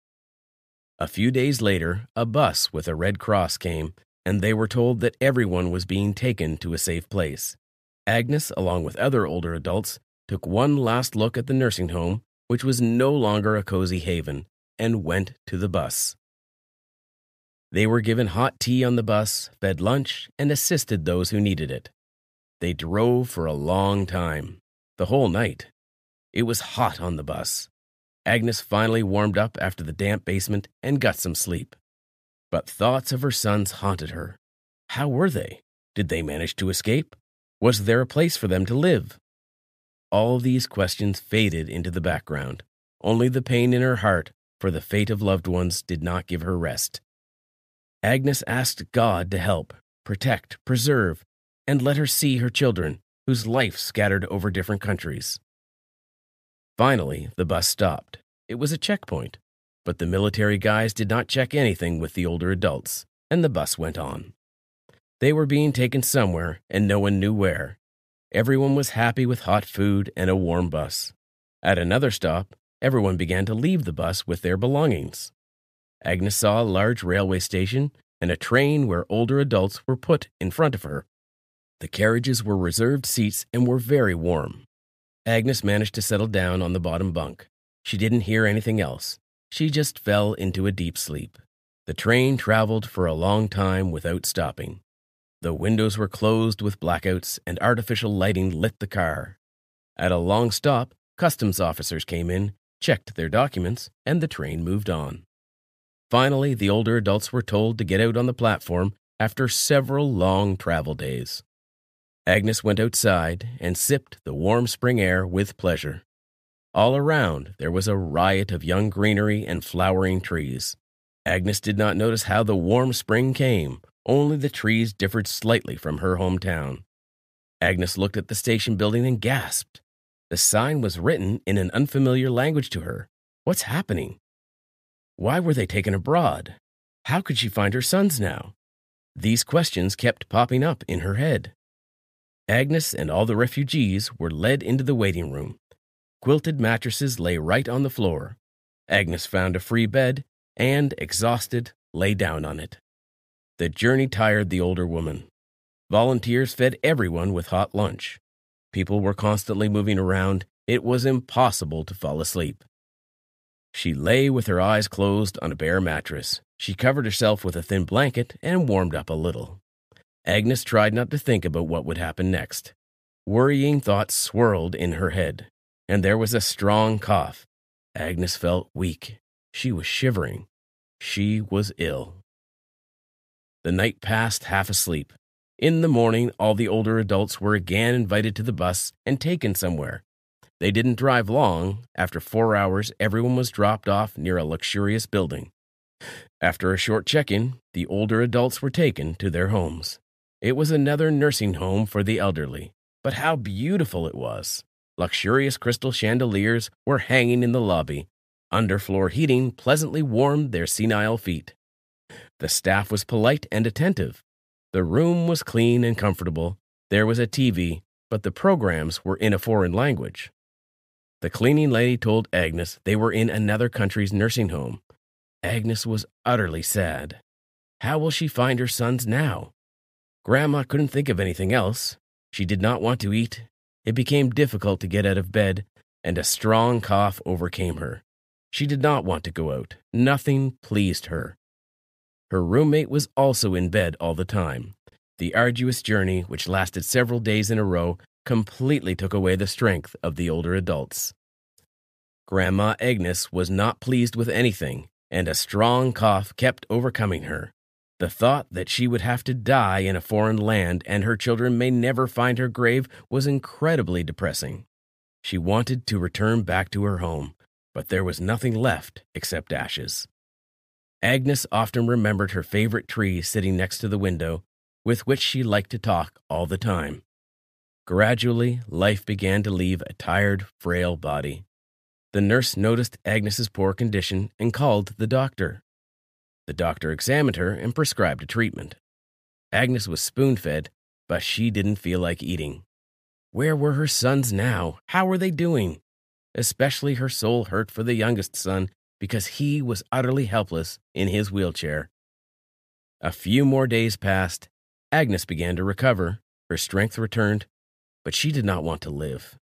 A few days later, a bus with a red cross came, and they were told that everyone was being taken to a safe place. Agnes, along with other older adults, took one last look at the nursing home, which was no longer a cozy haven, and went to the bus. They were given hot tea on the bus, fed lunch, and assisted those who needed it. They drove for a long time, the whole night. It was hot on the bus. Agnes finally warmed up after the damp basement and got some sleep. But thoughts of her sons haunted her. How were they? Did they manage to escape? Was there a place for them to live? All these questions faded into the background. Only the pain in her heart for the fate of loved ones did not give her rest. Agnes asked God to help, protect, preserve, and let her see her children, whose life scattered over different countries. Finally, the bus stopped. It was a checkpoint, but the military guys did not check anything with the older adults, and the bus went on. They were being taken somewhere, and no one knew where. Everyone was happy with hot food and a warm bus. At another stop, everyone began to leave the bus with their belongings. Agnes saw a large railway station and a train where older adults were put in front of her. The carriages were reserved seats and were very warm. Agnes managed to settle down on the bottom bunk. She didn't hear anything else. She just fell into a deep sleep. The train traveled for a long time without stopping. The windows were closed with blackouts and artificial lighting lit the car. At a long stop, customs officers came in, checked their documents, and the train moved on. Finally, the older adults were told to get out on the platform after several long travel days. Agnes went outside and sipped the warm spring air with pleasure. All around, there was a riot of young greenery and flowering trees. Agnes did not notice how the warm spring came. Only the trees differed slightly from her hometown. Agnes looked at the station building and gasped. The sign was written in an unfamiliar language to her. What's happening? Why were they taken abroad? How could she find her sons now? These questions kept popping up in her head. Agnes and all the refugees were led into the waiting room. Quilted mattresses lay right on the floor. Agnes found a free bed and, exhausted, lay down on it. The journey tired the older woman. Volunteers fed everyone with hot lunch. People were constantly moving around. It was impossible to fall asleep. She lay with her eyes closed on a bare mattress. She covered herself with a thin blanket and warmed up a little. Agnes tried not to think about what would happen next. Worrying thoughts swirled in her head, and there was a strong cough. Agnes felt weak. She was shivering. She was ill. The night passed half asleep. In the morning, all the older adults were again invited to the bus and taken somewhere. They didn't drive long. After 4 hours, everyone was dropped off near a luxurious building. After a short check-in, the older adults were taken to their homes. It was another nursing home for the elderly, but how beautiful it was. Luxurious crystal chandeliers were hanging in the lobby. Underfloor heating pleasantly warmed their senile feet. The staff was polite and attentive. The room was clean and comfortable. There was a TV, but the programs were in a foreign language. The cleaning lady told Agnes they were in another country's nursing home. Agnes was utterly sad. How will she find her sons now? Grandma couldn't think of anything else. She did not want to eat. It became difficult to get out of bed, and a strong cough overcame her. She did not want to go out. Nothing pleased her. Her roommate was also in bed all the time. The arduous journey, which lasted several days in a row, completely took away the strength of the older adults. Grandma Agnes was not pleased with anything, and a strong cough kept overcoming her. The thought that she would have to die in a foreign land and her children may never find her grave was incredibly depressing. She wanted to return back to her home, but there was nothing left except ashes. Agnes often remembered her favorite tree sitting next to the window, with which she liked to talk all the time. Gradually, life began to leave a tired, frail body. The nurse noticed Agnes's poor condition and called the doctor. The doctor examined her and prescribed a treatment. Agnes was spoon-fed, but she didn't feel like eating. Where were her sons now? How were they doing? Especially her soul hurt for the youngest son because he was utterly helpless in his wheelchair. A few more days passed. Agnes began to recover. Her strength returned, but she did not want to live.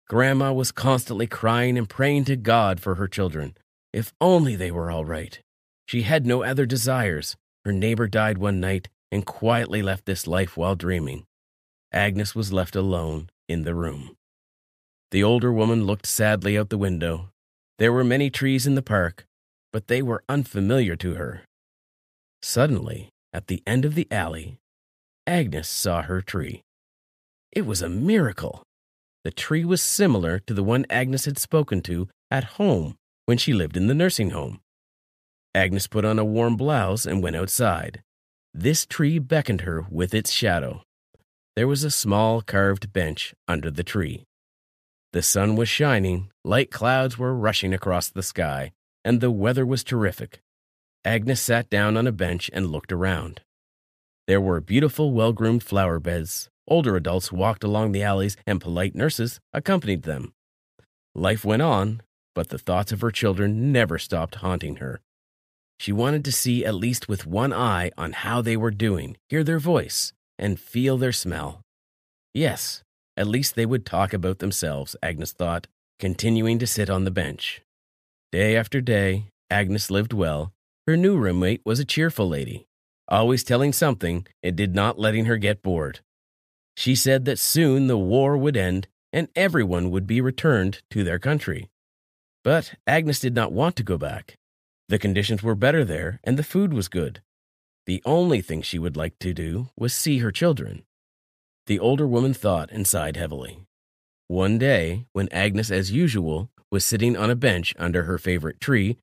Grandma was constantly crying and praying to God for her children. If only they were all right. She had no other desires. Her neighbor died one night and quietly left this life while dreaming. Agnes was left alone in the room. The older woman looked sadly out the window. There were many trees in the park, but they were unfamiliar to her. Suddenly, at the end of the alley, Agnes saw her tree. It was a miracle. The tree was similar to the one Agnes had spoken to at home when she lived in the nursing home. Agnes put on a warm blouse and went outside. This tree beckoned her with its shadow. There was a small carved bench under the tree. The sun was shining, light clouds were rushing across the sky, and the weather was terrific. Agnes sat down on a bench and looked around. There were beautiful, well-groomed flower beds. Older adults walked along the alleys, and polite nurses accompanied them. Life went on, but the thoughts of her children never stopped haunting her. She wanted to see at least with one eye on how they were doing, hear their voice, and feel their smell. Yes, at least they would talk about themselves, Agnes thought, continuing to sit on the bench. Day after day, Agnes lived well. Her new roommate was a cheerful lady, always telling something and did not letting her get bored. She said that soon the war would end and everyone would be returned to their country. But Agnes did not want to go back. The conditions were better there and the food was good. The only thing she would like to do was see her children. The older woman thought and sighed heavily. One day, when Agnes, as usual, was sitting on a bench under her favorite tree,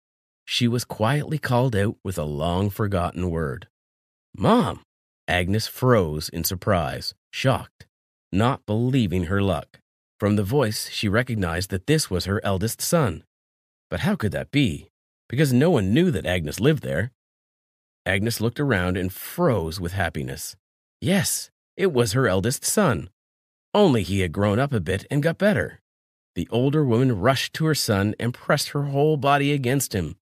she was quietly called out with a long-forgotten word. "Mom!" Agnes froze in surprise, shocked, not believing her luck. From the voice, she recognized that this was her eldest son. But how could that be? Because no one knew that Agnes lived there. Agnes looked around and froze with happiness. Yes, it was her eldest son. Only he had grown up a bit and got better. The older woman rushed to her son and pressed her whole body against him.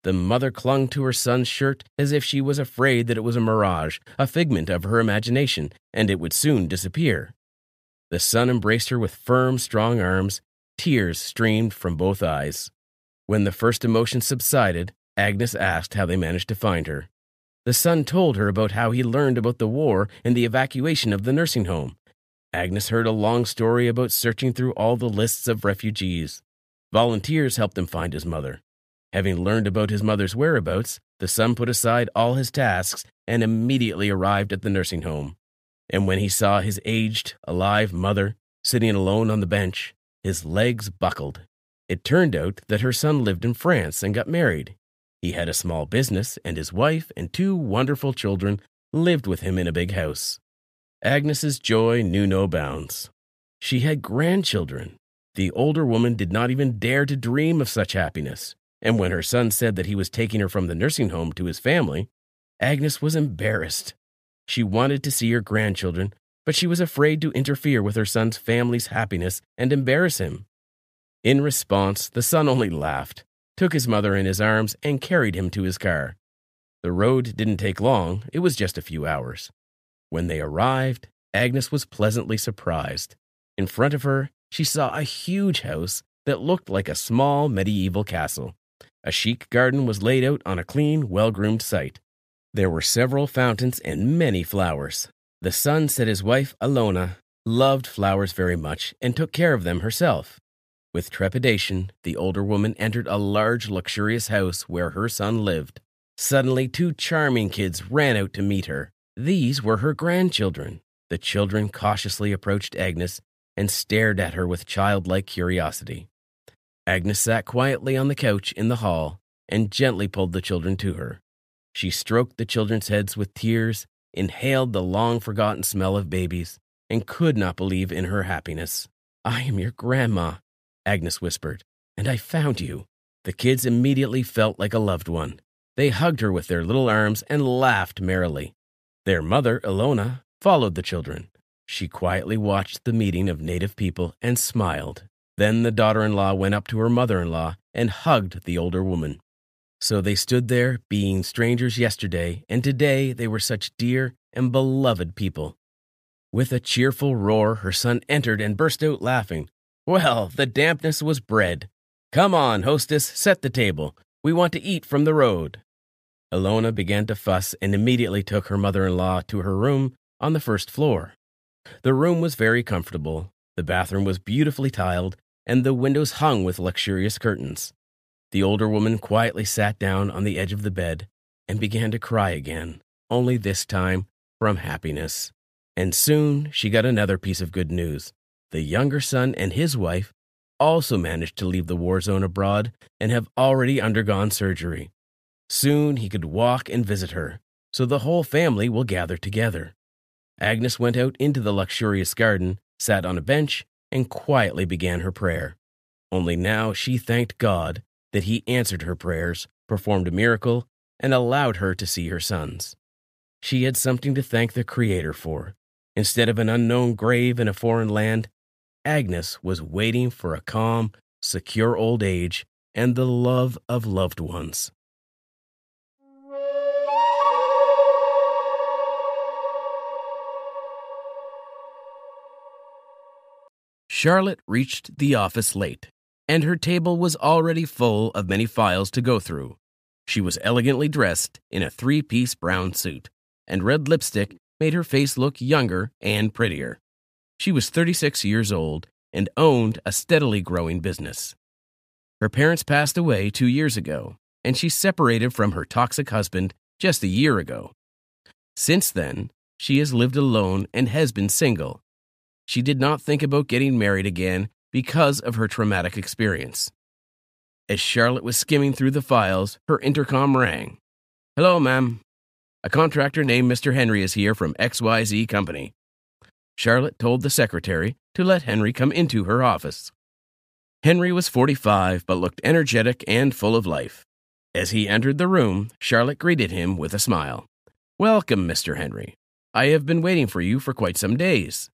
The mother clung to her son's shirt as if she was afraid that it was a mirage, a figment of her imagination, and it would soon disappear. The son embraced her with firm, strong arms. Tears streamed from both eyes. When the first emotion subsided, Agnes asked how they managed to find her. The son told her about how he learned about the war and the evacuation of the nursing home. Agnes heard a long story about searching through all the lists of refugees. Volunteers helped him find his mother. Having learned about his mother's whereabouts, the son put aside all his tasks and immediately arrived at the nursing home. And when he saw his aged, alive mother sitting alone on the bench, his legs buckled. It turned out that her son lived in France and got married. He had a small business, and his wife and 2 wonderful children lived with him in a big house. Agnes's joy knew no bounds. She had grandchildren. The older woman did not even dare to dream of such happiness. And when her son said that he was taking her from the nursing home to his family, Agnes was embarrassed. She wanted to see her grandchildren, but she was afraid to interfere with her son's family's happiness and embarrass him. In response, the son only laughed, took his mother in his arms, and carried him to his car. The road didn't take long, it was just a few hours. When they arrived, Agnes was pleasantly surprised. In front of her, she saw a huge house that looked like a small medieval castle. A chic garden was laid out on a clean, well-groomed site. There were several fountains and many flowers. The son said his wife, Alona, loved flowers very much and took care of them herself. With trepidation, the older woman entered a large, luxurious house where her son lived. Suddenly, two charming kids ran out to meet her. These were her grandchildren. The children cautiously approached Agnes and stared at her with childlike curiosity. Agnes sat quietly on the couch in the hall and gently pulled the children to her. She stroked the children's heads with tears, inhaled the long-forgotten smell of babies, and could not believe in her happiness. "I am your grandma," Agnes whispered, "and I found you." The kids immediately felt like a loved one. They hugged her with their little arms and laughed merrily. Their mother, Ilona, followed the children. She quietly watched the meeting of native people and smiled. Then the daughter-in-law went up to her mother-in-law and hugged the older woman. So they stood there, being strangers yesterday, and today they were such dear and beloved people. With a cheerful roar, her son entered and burst out laughing. "Well, the dampness was bread. Come on, hostess, set the table. We want to eat from the road." Ilona began to fuss and immediately took her mother-in-law to her room on the first floor. The room was very comfortable. The bathroom was beautifully tiled, and the windows hung with luxurious curtains. The older woman quietly sat down on the edge of the bed and began to cry again, only this time from happiness. And soon she got another piece of good news. The younger son and his wife also managed to leave the war zone abroad and have already undergone surgery. Soon he could walk and visit her, so the whole family will gather together. Agnes went out into the luxurious garden, sat on a bench, and quietly began her prayer. Only now she thanked God that he answered her prayers, performed a miracle, and allowed her to see her sons. She had something to thank the Creator for. Instead of an unknown grave in a foreign land, Agnes was waiting for a calm, secure old age and the love of loved ones. Charlotte reached the office late, and her table was already full of many files to go through. She was elegantly dressed in a three-piece brown suit, and red lipstick made her face look younger and prettier. She was 36 years old and owned a steadily growing business. Her parents passed away 2 years ago, and she separated from her toxic husband just a year ago. Since then, she has lived alone and has been single. She did not think about getting married again because of her traumatic experience. As Charlotte was skimming through the files, her intercom rang. "Hello, ma'am. A contractor named Mr. Henry is here from XYZ Company." Charlotte told the secretary to let Henry come into her office. Henry was 45 but looked energetic and full of life. As he entered the room, Charlotte greeted him with a smile. "Welcome, Mr. Henry. I have been waiting for you for quite some days."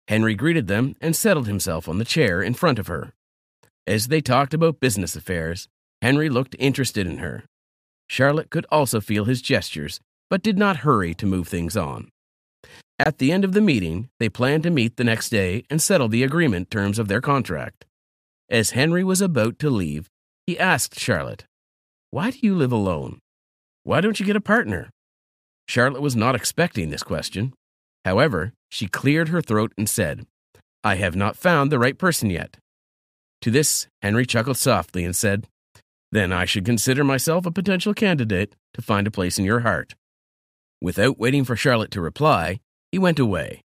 Henry greeted them and settled himself on the chair in front of her. As they talked about business affairs, Henry looked interested in her. Charlotte could also feel his gestures, but did not hurry to move things on. At the end of the meeting, they planned to meet the next day and settle the agreement terms of their contract. As Henry was about to leave, he asked Charlotte, "Why do you live alone? Why don't you get a partner?" Charlotte was not expecting this question. However, she cleared her throat and said, "I have not found the right person yet." To this, Henry chuckled softly and said, "Then I should consider myself a potential candidate to find a place in your heart." Without waiting for Charlotte to reply, he went away.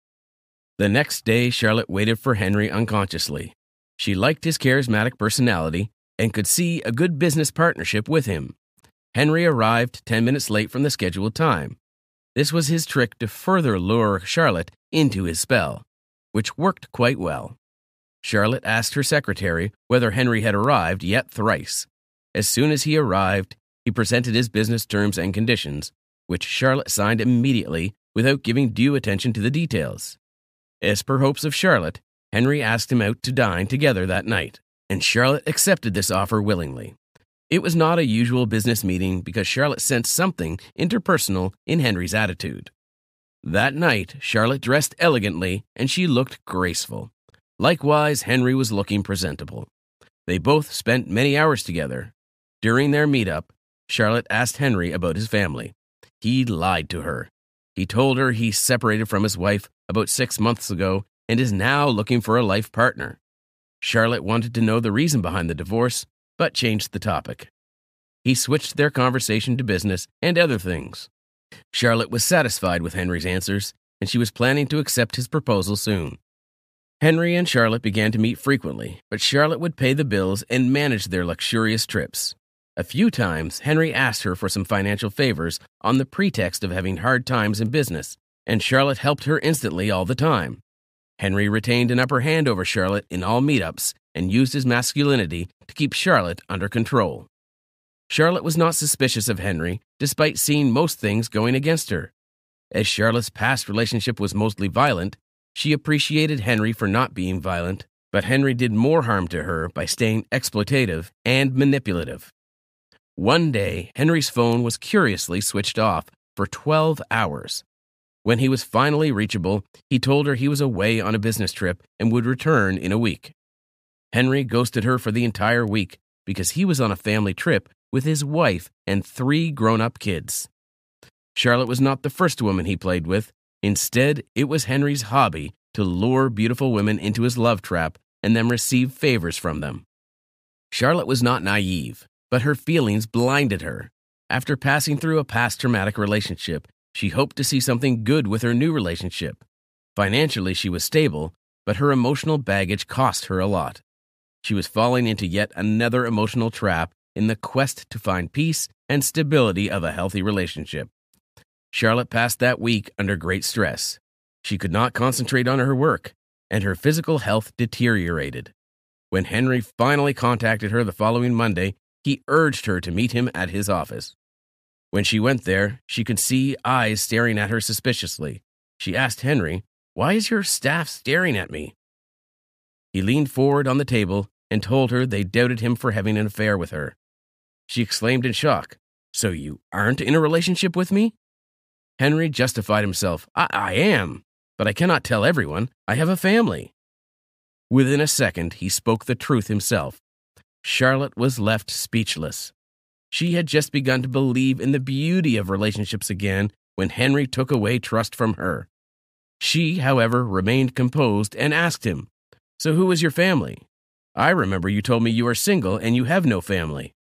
The next day, Charlotte waited for Henry unconsciously. She liked his charismatic personality and could see a good business partnership with him. Henry arrived 10 minutes late from the scheduled time. This was his trick to further lure Charlotte into his spell, which worked quite well. Charlotte asked her secretary whether Henry had arrived yet thrice. As soon as he arrived, he presented his business terms and conditions, which Charlotte signed immediately without giving due attention to the details. As per hopes of Charlotte, Henry asked him out to dine together that night, and Charlotte accepted this offer willingly. It was not a usual business meeting because Charlotte sensed something interpersonal in Henry's attitude. That night, Charlotte dressed elegantly and she looked graceful. Likewise, Henry was looking presentable. They both spent many hours together. During their meetup, Charlotte asked Henry about his family. He lied to her. He told her he separated from his wife about 6 months ago and is now looking for a life partner. Charlotte wanted to know the reason behind the divorce, but changed the topic. He switched their conversation to business and other things. Charlotte was satisfied with Henry's answers, and she was planning to accept his proposal soon. Henry and Charlotte began to meet frequently, but Charlotte would pay the bills and manage their luxurious trips. A few times, Henry asked her for some financial favors on the pretext of having hard times in business, and Charlotte helped her instantly all the time. Henry retained an upper hand over Charlotte in all meetups and used his masculinity to keep Charlotte under control. Charlotte was not suspicious of Henry, despite seeing most things going against her. As Charlotte's past relationship was mostly violent, she appreciated Henry for not being violent, but Henry did more harm to her by staying exploitative and manipulative. One day, Henry's phone was curiously switched off for 12 hours. When he was finally reachable, he told her he was away on a business trip and would return in a week. Henry ghosted her for the entire week because he was on a family trip with his wife and 3 grown-up kids. Charlotte was not the first woman he played with. Instead, it was Henry's hobby to lure beautiful women into his love trap and then receive favors from them. Charlotte was not naive, but her feelings blinded her. After passing through a past traumatic relationship, she hoped to see something good with her new relationship. Financially, she was stable, but her emotional baggage cost her a lot. She was falling into yet another emotional trap in the quest to find peace and stability of a healthy relationship. Charlotte passed that week under great stress. She could not concentrate on her work, and her physical health deteriorated. When Henry finally contacted her the following Monday, he urged her to meet him at his office. When she went there, she could see eyes staring at her suspiciously. She asked Henry, "Why is your staff staring at me?" He leaned forward on the table and told her they doubted him for having an affair with her. She exclaimed in shock, "So you aren't in a relationship with me?" Henry justified himself. I am, but I cannot tell everyone. I have a family." Within a second, he spoke the truth himself. Charlotte was left speechless. She had just begun to believe in the beauty of relationships again when Henry took away trust from her. She, however, remained composed and asked him, "So who is your family? I remember you told me you are single and you have no family."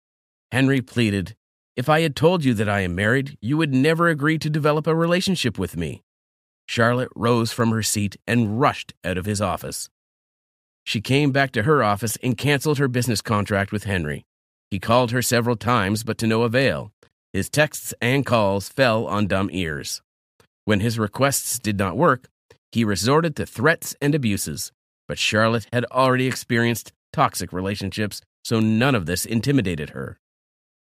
Henry pleaded, "If I had told you that I am married, you would never agree to develop a relationship with me." Charlotte rose from her seat and rushed out of his office. She came back to her office and canceled her business contract with Henry. He called her several times, but to no avail. His texts and calls fell on dumb ears. When his requests did not work, he resorted to threats and abuses. But Charlotte had already experienced toxic relationships, so none of this intimidated her.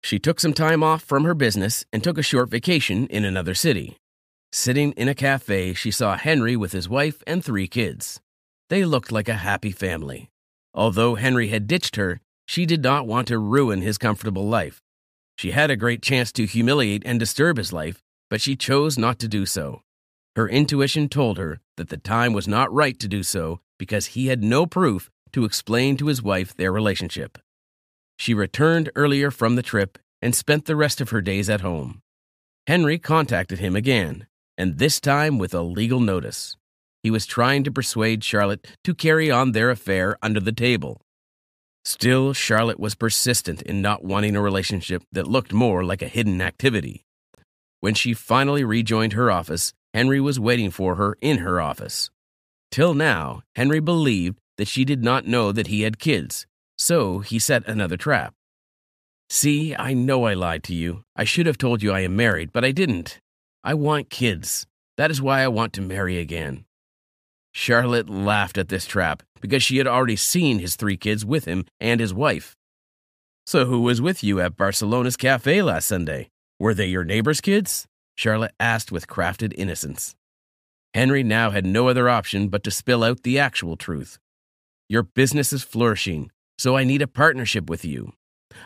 She took some time off from her business and took a short vacation in another city. Sitting in a cafe, she saw Henry with his wife and 3 kids. They looked like a happy family. Although Henry had ditched her, she did not want to ruin his comfortable life. She had a great chance to humiliate and disturb his life, but she chose not to do so. Her intuition told her that the time was not right to do so because he had no proof to explain to his wife their relationship. She returned earlier from the trip and spent the rest of her days at home. Henry contacted him again, and this time with a legal notice. He was trying to persuade Charlotte to carry on their affair under the table. Still, Charlotte was persistent in not wanting a relationship that looked more like a hidden activity. When she finally rejoined her office, Henry was waiting for her in her office. Till now, Henry believed that she did not know that he had kids, so he set another trap. "See, I know I lied to you. I should have told you I am married, but I didn't. I want kids. That is why I want to marry again." Charlotte laughed at this trap because she had already seen his 3 kids with him and his wife. "So who was with you at Barcelona's cafe last Sunday? Were they your neighbor's kids?" Charlotte asked with crafted innocence. Henry now had no other option but to spill out the actual truth. "Your business is flourishing, so I need a partnership with you.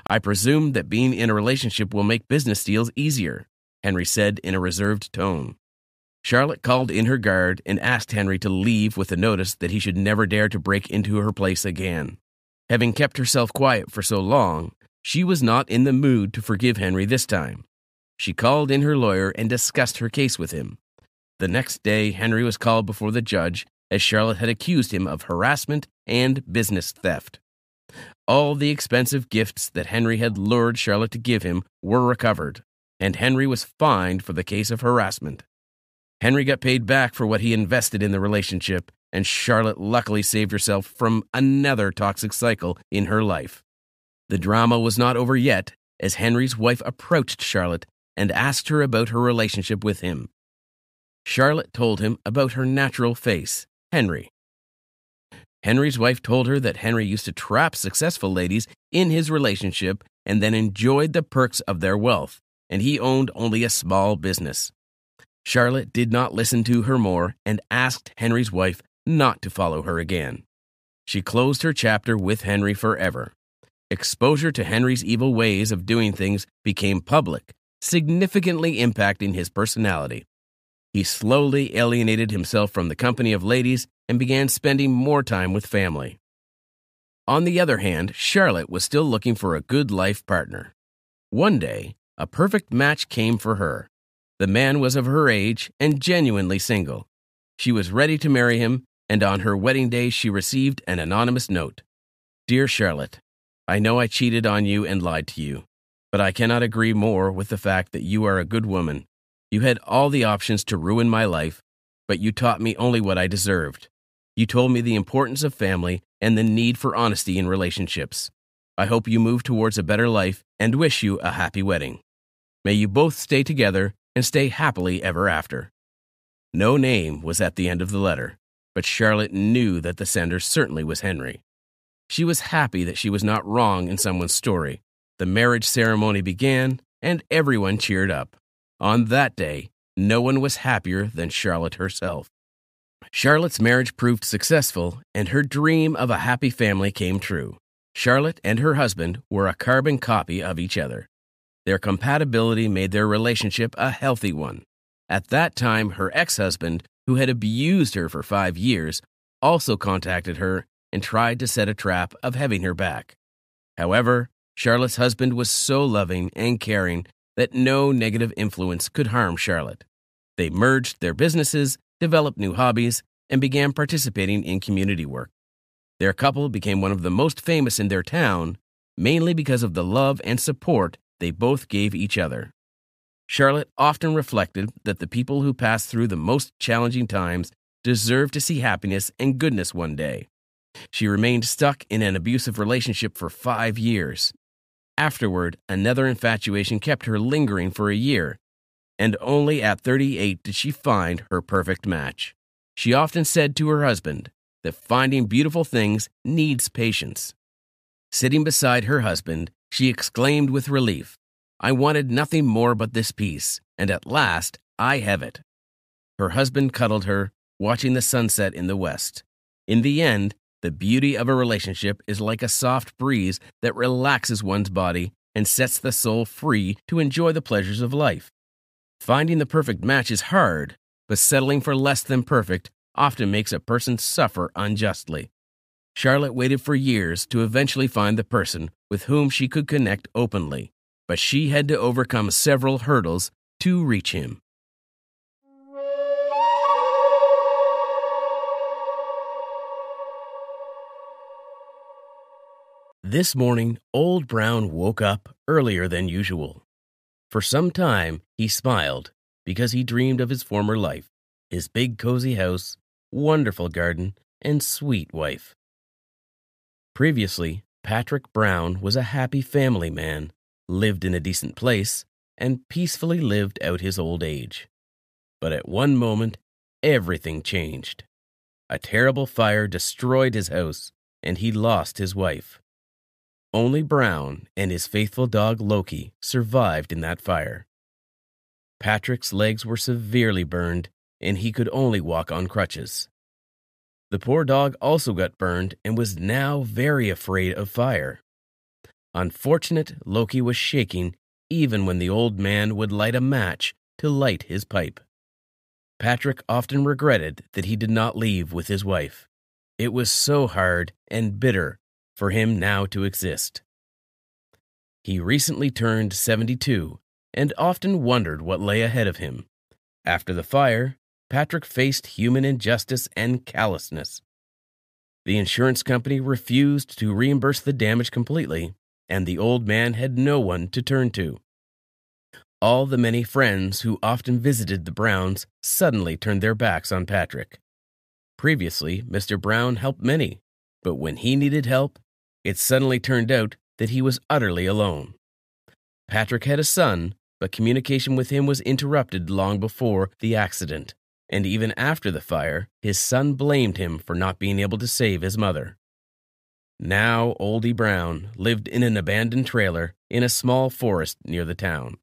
I presume that being in a relationship will make business deals easier," Henry said in a reserved tone. Charlotte called in her guard and asked Henry to leave with a notice that he should never dare to break into her place again. Having kept herself quiet for so long, she was not in the mood to forgive Henry this time. She called in her lawyer and discussed her case with him. The next day, Henry was called before the judge, as Charlotte had accused him of harassment and business theft. All the expensive gifts that Henry had lured Charlotte to give him were recovered, and Henry was fined for the case of harassment. Henry got paid back for what he invested in the relationship, and Charlotte luckily saved herself from another toxic cycle in her life. The drama was not over yet, as Henry's wife approached Charlotte and asked her about her relationship with him. Charlotte told him about her natural face, Henry. Henry's wife told her that Henry used to trap successful ladies in his relationship and then enjoyed the perks of their wealth, and he owned only a small business. Charlotte did not listen to her more and asked Henry's wife not to follow her again. She closed her chapter with Henry forever. Exposure to Henry's evil ways of doing things became public, significantly impacting his personality. He slowly alienated himself from the company of ladies and began spending more time with family. On the other hand, Charlotte was still looking for a good life partner. One day, a perfect match came for her. The man was of her age and genuinely single. She was ready to marry him, and on her wedding day she received an anonymous note. "Dear Charlotte, I know I cheated on you and lied to you, but I cannot agree more with the fact that you are a good woman. You had all the options to ruin my life, but you taught me only what I deserved. You told me the importance of family and the need for honesty in relationships. I hope you move towards a better life and wish you a happy wedding. May you both stay together and stay happily ever after." No name was at the end of the letter, but Charlotte knew that the sender certainly was Henry. She was happy that she was not wrong in someone's story. The marriage ceremony began, and everyone cheered up. On that day, no one was happier than Charlotte herself. Charlotte's marriage proved successful, and her dream of a happy family came true. Charlotte and her husband were a carbon copy of each other. Their compatibility made their relationship a healthy one. At that time, her ex-husband, who had abused her for 5 years, also contacted her and tried to set a trap of having her back. However, Charlotte's husband was so loving and caring that no negative influence could harm Charlotte. They merged their businesses, developed new hobbies, and began participating in community work. Their couple became one of the most famous in their town, mainly because of the love and support they both gave each other. Charlotte often reflected that the people who passed through the most challenging times deserved to see happiness and goodness one day. She remained stuck in an abusive relationship for 5 years. Afterward, another infatuation kept her lingering for a year, and only at 38 did she find her perfect match. She often said to her husband that finding beautiful things needs patience. Sitting beside her husband, she exclaimed with relief, "I wanted nothing more but this peace, and at last I have it." Her husband cuddled her, watching the sunset in the west. In the end, the beauty of a relationship is like a soft breeze that relaxes one's body and sets the soul free to enjoy the pleasures of life. Finding the perfect match is hard, but settling for less than perfect often makes a person suffer unjustly. Charlotte waited for years to eventually find the person with whom she could connect openly, but she had to overcome several hurdles to reach him. This morning, Old Brown woke up earlier than usual. For some time, he smiled because he dreamed of his former life, his big cozy house, wonderful garden, and sweet wife. Previously, Patrick Brown was a happy family man, lived in a decent place, and peacefully lived out his old age. But at one moment, everything changed. A terrible fire destroyed his house, and he lost his wife. Only Brown and his faithful dog Loki survived in that fire. Patrick's legs were severely burned, and he could only walk on crutches. The poor dog also got burned and was now very afraid of fire. Unfortunate Loki was shaking even when the old man would light a match to light his pipe. Patrick often regretted that he did not leave with his wife. It was so hard and bitter for him now to exist. He recently turned 72 and often wondered what lay ahead of him. After the fire, Patrick faced human injustice and callousness. The insurance company refused to reimburse the damage completely, and the old man had no one to turn to. All the many friends who often visited the Browns suddenly turned their backs on Patrick. Previously, Mr. Brown helped many, but when he needed help, it suddenly turned out that he was utterly alone. Patrick had a son, but communication with him was interrupted long before the accident, and even after the fire, his son blamed him for not being able to save his mother. Now, Oldie Brown lived in an abandoned trailer in a small forest near the town.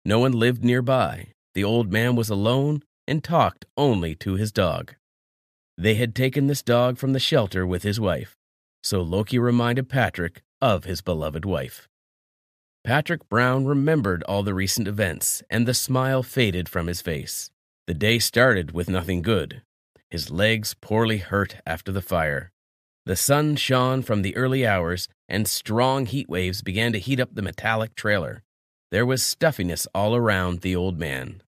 No one lived nearby. The old man was alone and talked only to his dog. They had taken this dog from the shelter with his wife, so Loki reminded Patrick of his beloved wife. Patrick Brown remembered all the recent events, and the smile faded from his face. The day started with nothing good. His legs poorly hurt after the fire. The sun shone from the early hours, and strong heat waves began to heat up the metallic trailer. There was stuffiness all around the old man.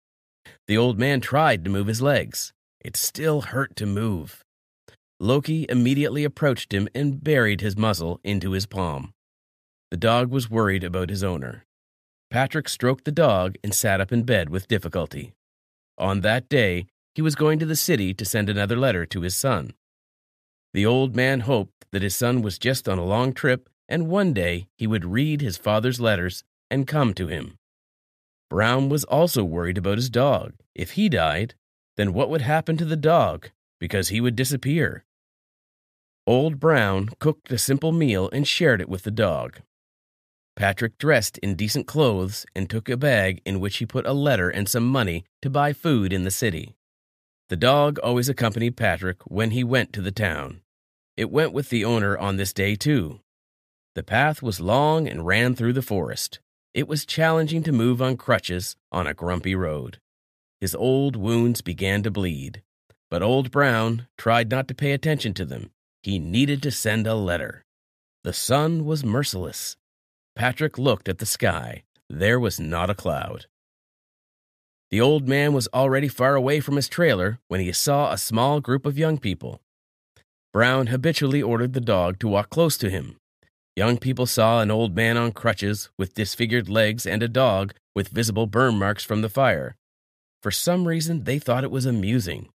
The old man tried to move his legs. It still hurt to move. Loki immediately approached him and buried his muzzle into his palm. The dog was worried about his owner. Patrick stroked the dog and sat up in bed with difficulty. On that day, he was going to the city to send another letter to his son. The old man hoped that his son was just on a long trip, and one day he would read his father's letters and come to him. Brown was also worried about his dog. If he died, then what would happen to the dog? Because he would disappear. Old Brown cooked a simple meal and shared it with the dog. Patrick dressed in decent clothes and took a bag in which he put a letter and some money to buy food in the city. The dog always accompanied Patrick when he went to the town. It went with the owner on this day, too. The path was long and ran through the forest. It was challenging to move on crutches on a grumpy road. His old wounds began to bleed, but Old Brown tried not to pay attention to them. He needed to send a letter. The sun was merciless. Patrick looked at the sky. There was not a cloud. The old man was already far away from his trailer when he saw a small group of young people. Brown habitually ordered the dog to walk close to him. Young people saw an old man on crutches with disfigured legs and a dog with visible burn marks from the fire. For some reason, they thought it was amusing.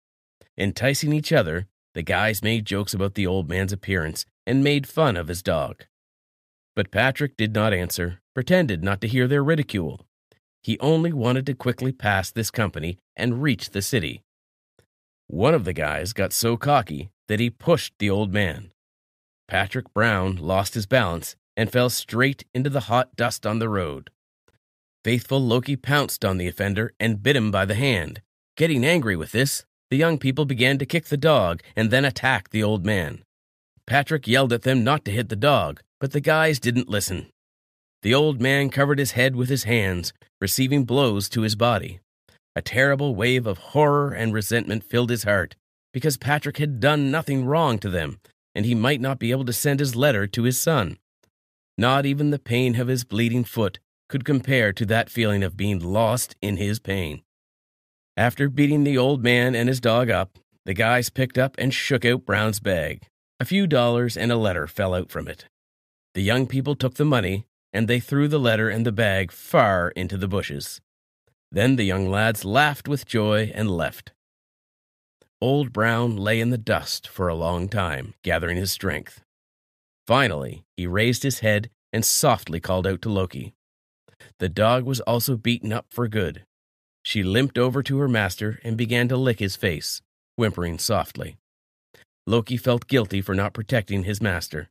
Enticing each other, the guys made jokes about the old man's appearance and made fun of his dog. But Patrick did not answer, pretended not to hear their ridicule. He only wanted to quickly pass this company and reach the city. One of the guys got so cocky that he pushed the old man. Patrick Brown lost his balance and fell straight into the hot dust on the road. Faithful Loki pounced on the offender and bit him by the hand. Getting angry with this, the young people began to kick the dog and then attack the old man. Patrick yelled at them not to hit the dog, but the guys didn't listen. The old man covered his head with his hands, receiving blows to his body. A terrible wave of horror and resentment filled his heart, because Patrick had done nothing wrong to them, and he might not be able to send his letter to his son. Not even the pain of his bleeding foot could compare to that feeling of being lost in his pain. After beating the old man and his dog up, the guys picked up and shook out Brown's bag. A few dollars and a letter fell out from it. The young people took the money, and they threw the letter and the bag far into the bushes. Then the young lads laughed with joy and left. Old Brown lay in the dust for a long time, gathering his strength. Finally, he raised his head and softly called out to Loki. The dog was also beaten up for good. She limped over to her master and began to lick his face, whimpering softly. Loki felt guilty for not protecting his master.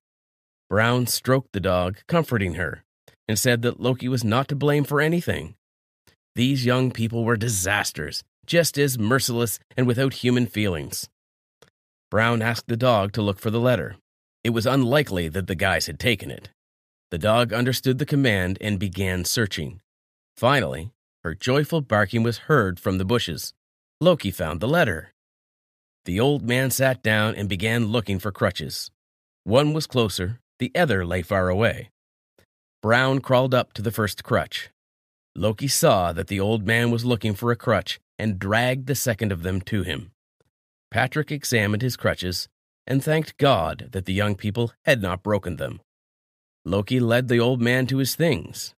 Brown stroked the dog, comforting her, and said that Loki was not to blame for anything. These young people were disasters, just as merciless and without human feelings. Brown asked the dog to look for the letter. It was unlikely that the guys had taken it. The dog understood the command and began searching. Finally, her joyful barking was heard from the bushes. Loki found the letter. The old man sat down and began looking for crutches. One was closer, the other lay far away. Brown crawled up to the first crutch. Loki saw that the old man was looking for a crutch and dragged the second of them to him. Patrick examined his crutches and thanked God that the young people had not broken them. Loki led the old man to his things.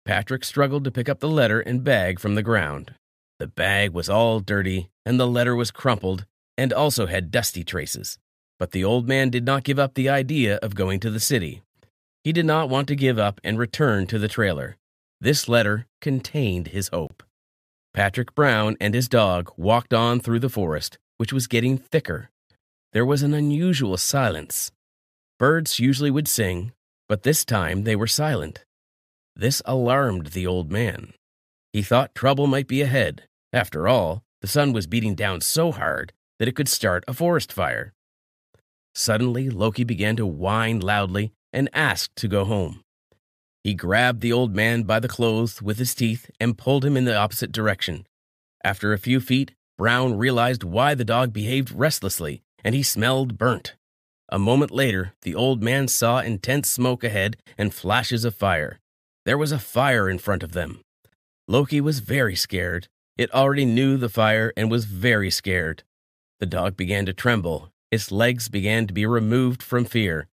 Patrick struggled to pick up the letter and bag from the ground. The bag was all dirty, and the letter was crumpled and also had dusty traces. But the old man did not give up the idea of going to the city. He did not want to give up and return to the trailer. This letter contained his hope. Patrick Brown and his dog walked on through the forest, which was getting thicker. There was an unusual silence. Birds usually would sing, but this time they were silent. This alarmed the old man. He thought trouble might be ahead. After all, the sun was beating down so hard that it could start a forest fire. Suddenly, Loki began to whine loudly and asked to go home. He grabbed the old man by the clothes with his teeth and pulled him in the opposite direction. After a few feet, Brown realized why the dog behaved restlessly, and he smelled burnt. A moment later, the old man saw intense smoke ahead and flashes of fire. There was a fire in front of them. Loki was very scared. It already knew the fire and was very scared. The dog began to tremble. Its legs began to be removed from fear.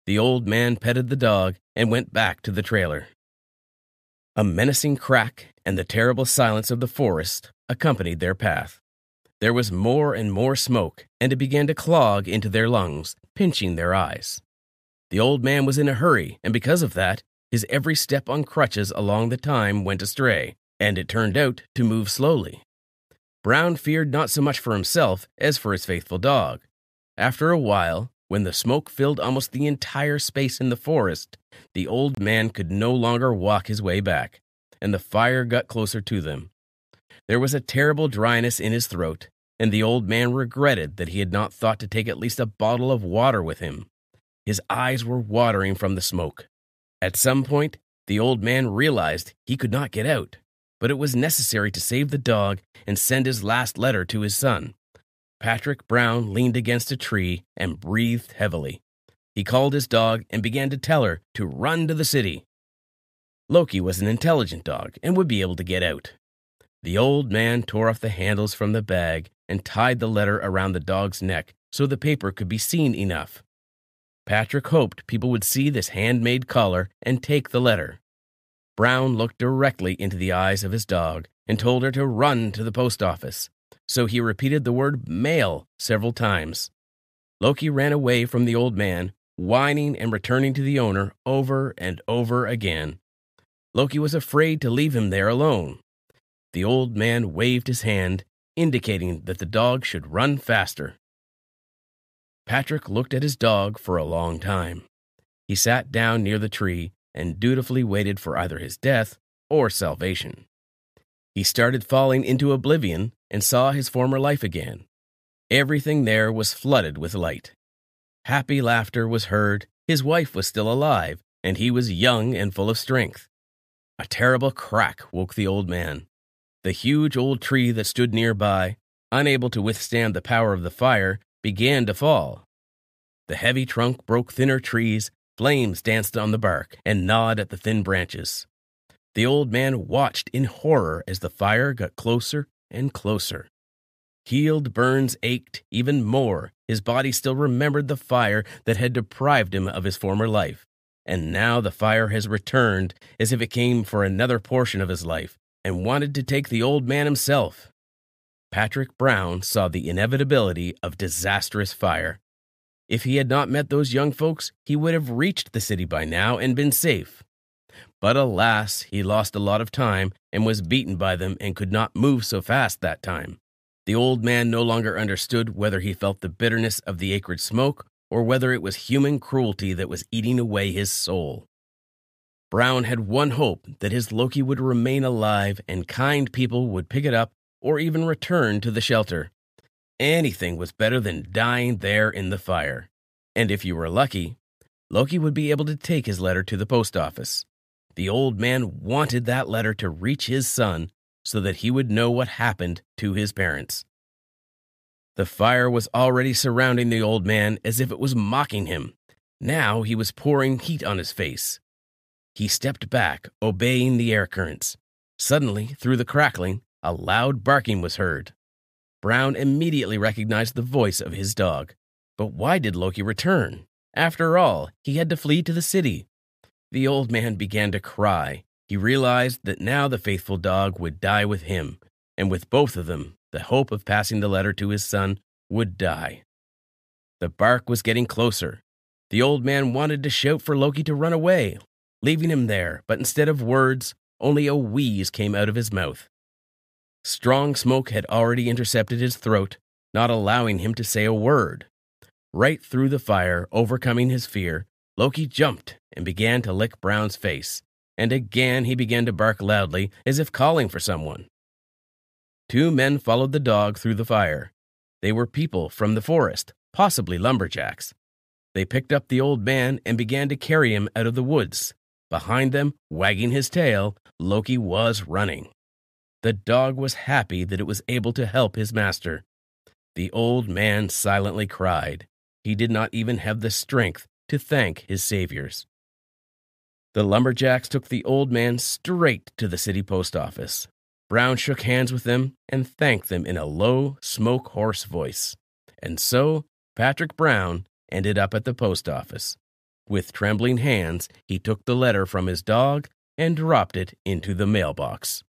The old man petted the dog and went back to the trailer. A menacing crack and the terrible silence of the forest accompanied their path. There was more and more smoke, and it began to clog into their lungs, pinching their eyes. The old man was in a hurry, and because of that, his every step on crutches along the time went astray, and it turned out to move slowly. Brown feared not so much for himself as for his faithful dog. After a while, when the smoke filled almost the entire space in the forest, the old man could no longer walk his way back, and the fire got closer to them. There was a terrible dryness in his throat, and the old man regretted that he had not thought to take at least a bottle of water with him. His eyes were watering from the smoke. At some point, the old man realized he could not get out, but it was necessary to save the dog and send his last letter to his son. Patrick Brown leaned against a tree and breathed heavily. He called his dog and began to tell her to run to the city. Loki was an intelligent dog and would be able to get out. The old man tore off the handles from the bag and tied the letter around the dog's neck so the paper could be seen enough. Patrick hoped people would see this handmade collar and take the letter. Brown looked directly into the eyes of his dog and told her to run to the post office, so he repeated the word mail several times. Loki ran away from the old man, whining and returning to the owner over and over again. Loki was afraid to leave him there alone. The old man waved his hand, indicating that the dog should run faster. Patrick looked at his dog for a long time. He sat down near the tree and dutifully waited for either his death or salvation. He started falling into oblivion and saw his former life again. Everything there was flooded with light. Happy laughter was heard, his wife was still alive, and he was young and full of strength. A terrible crack woke the old man. The huge old tree that stood nearby, unable to withstand the power of the fire, began to fall. The heavy trunk broke thinner trees, flames danced on the bark and gnawed at the thin branches. The old man watched in horror as the fire got closer and closer. Healed burns ached even more. His body still remembered the fire that had deprived him of his former life. And now the fire has returned as if it came for another portion of his life and wanted to take the old man himself. Patrick Brown saw the inevitability of disastrous fire. If he had not met those young folks, he would have reached the city by now and been safe. But alas, he lost a lot of time and was beaten by them and could not move so fast that time. The old man no longer understood whether he felt the bitterness of the acrid smoke or whether it was human cruelty that was eating away his soul. Brown had one hope, that his Loki would remain alive and kind people would pick it up or even return to the shelter. Anything was better than dying there in the fire. And if you were lucky, Loki would be able to take his letter to the post office. The old man wanted that letter to reach his son so that he would know what happened to his parents. The fire was already surrounding the old man as if it was mocking him. Now he was pouring heat on his face. He stepped back, obeying the air currents. Suddenly, through the crackling, a loud barking was heard. Brown immediately recognized the voice of his dog. But why did Loki return? After all, he had to flee to the city. The old man began to cry. He realized that now the faithful dog would die with him, and with both of them, the hope of passing the letter to his son would die. The bark was getting closer. The old man wanted to shout for Loki to run away, leaving him there, but instead of words, only a wheeze came out of his mouth. Strong smoke had already intercepted his throat, not allowing him to say a word. Right through the fire, overcoming his fear, Loki jumped and began to lick Brown's face, and again he began to bark loudly as if calling for someone. 2 men followed the dog through the fire. They were people from the forest, possibly lumberjacks. They picked up the old man and began to carry him out of the woods. Behind them, wagging his tail, Loki was running. The dog was happy that it was able to help his master. The old man silently cried. He did not even have the strength to thank his saviors. The lumberjacks took the old man straight to the city post office. Brown shook hands with them and thanked them in a low, smoke-hoarse voice. And so, Patrick Brown ended up at the post office. With trembling hands, he took the letter from his dog and dropped it into the mailbox.